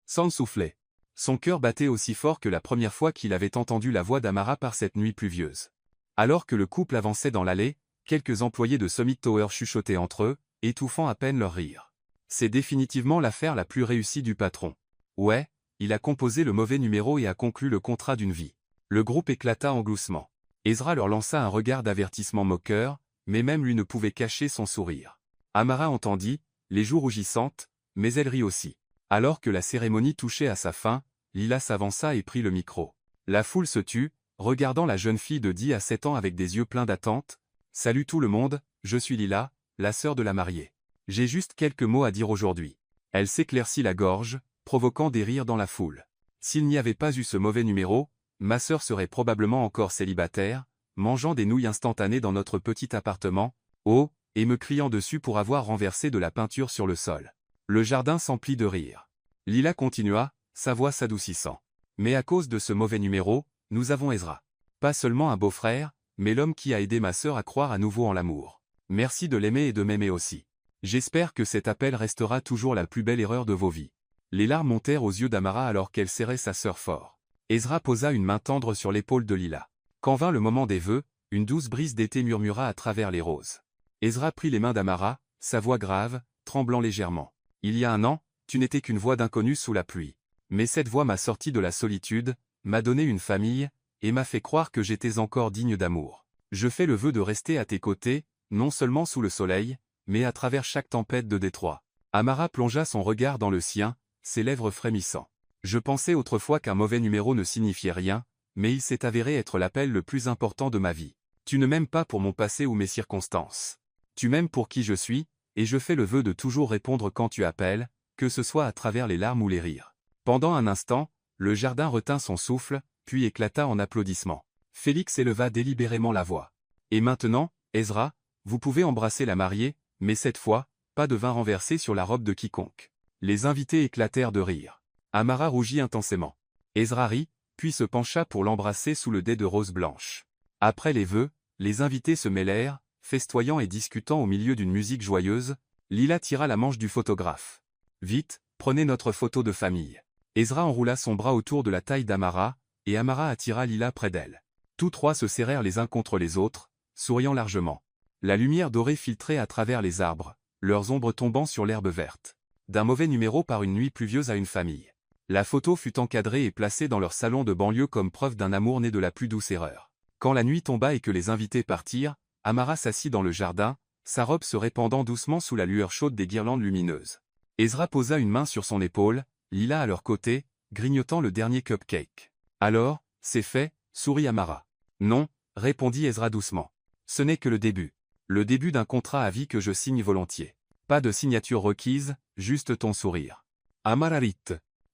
Sans souffler. Son cœur battait aussi fort que la première fois qu'il avait entendu la voix d'Amara par cette nuit pluvieuse. Alors que le couple avançait dans l'allée, quelques employés de Summit Tower chuchotaient entre eux, étouffant à peine leur rire. C'est définitivement l'affaire la plus réussie du patron. Ouais, il a composé le mauvais numéro et a conclu le contrat d'une vie. Le groupe éclata en gloussement. Ezra leur lança un regard d'avertissement moqueur, mais même lui ne pouvait cacher son sourire. Amara entendit, les joues rougissantes, mais elle rit aussi. Alors que la cérémonie touchait à sa fin, Lila s'avança et prit le micro. La foule se tut, regardant la jeune fille de 10 à 7 ans avec des yeux pleins d'attente. « Salut tout le monde, je suis Lila, la sœur de la mariée. J'ai juste quelques mots à dire aujourd'hui. » Elle s'éclaircit la gorge, provoquant des rires dans la foule. « S'il n'y avait pas eu ce mauvais numéro, ma sœur serait probablement encore célibataire, mangeant des nouilles instantanées dans notre petit appartement, oh, et me criant dessus pour avoir renversé de la peinture sur le sol. » Le jardin s'emplit de rires. Lila continua, sa voix s'adoucissant. « Mais à cause de ce mauvais numéro, nous avons Ezra. Pas seulement un beau-frère, mais l'homme qui a aidé ma sœur à croire à nouveau en l'amour. Merci de l'aimer et de m'aimer aussi. J'espère que cet appel restera toujours la plus belle erreur de vos vies. » Les larmes montèrent aux yeux d'Amara alors qu'elle serrait sa sœur fort. Ezra posa une main tendre sur l'épaule de Lila. « Quand vint le moment des vœux, une douce brise d'été murmura à travers les roses. Ezra prit les mains d'Amara, sa voix grave, tremblant légèrement. Il y a un an, tu n'étais qu'une voix d'inconnu sous la pluie. Mais cette voix m'a sorti de la solitude, m'a donné une famille, et m'a fait croire que j'étais encore digne d'amour. Je fais le vœu de rester à tes côtés, non seulement sous le soleil, mais à travers chaque tempête de Détroit. Amara plongea son regard dans le sien, ses lèvres frémissant. Je pensais autrefois qu'un mauvais numéro ne signifiait rien, mais il s'est avéré être l'appel le plus important de ma vie. Tu ne m'aimes pas pour mon passé ou mes circonstances. Tu m'aimes pour qui je suis, et je fais le vœu de toujours répondre quand tu appelles, que ce soit à travers les larmes ou les rires. Pendant un instant, le jardin retint son souffle, puis éclata en applaudissements. Félix éleva délibérément la voix. Et maintenant, Ezra, vous pouvez embrasser la mariée, mais cette fois, pas de vin renversé sur la robe de quiconque. Les invités éclatèrent de rire. Amara rougit intensément. Ezra rit, puis se pencha pour l'embrasser sous le dais de roses blanches. Après les vœux, les invités se mêlèrent, festoyant et discutant au milieu d'une musique joyeuse. Lila tira la manche du photographe. « Vite, prenez notre photo de famille. » Ezra enroula son bras autour de la taille d'Amara, et Amara attira Lila près d'elle. Tous trois se serrèrent les uns contre les autres, souriant largement. La lumière dorée filtrait à travers les arbres, leurs ombres tombant sur l'herbe verte. D'un mauvais numéro par une nuit pluvieuse à une famille. La photo fut encadrée et placée dans leur salon de banlieue comme preuve d'un amour né de la plus douce erreur. Quand la nuit tomba et que les invités partirent, Amara s'assit dans le jardin, sa robe se répandant doucement sous la lueur chaude des guirlandes lumineuses. Ezra posa une main sur son épaule, Lila à leur côté, grignotant le dernier cupcake. « Alors, c'est fait ?» sourit Amara. « Non » répondit Ezra doucement. « Ce n'est que le début. Le début d'un contrat à vie que je signe volontiers. Pas de signature requise, juste ton sourire. » Amara rit.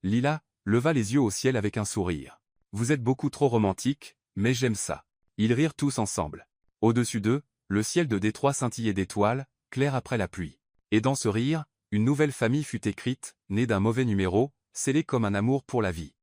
Lila leva les yeux au ciel avec un sourire. « Vous êtes beaucoup trop romantique, mais j'aime ça. » Ils rirent tous ensemble. Au-dessus d'eux, le ciel de Détroit scintillait d'étoiles, clair après la pluie. Et dans ce rire, une nouvelle famille fut écrite, née d'un mauvais numéro, scellée comme un amour pour la vie.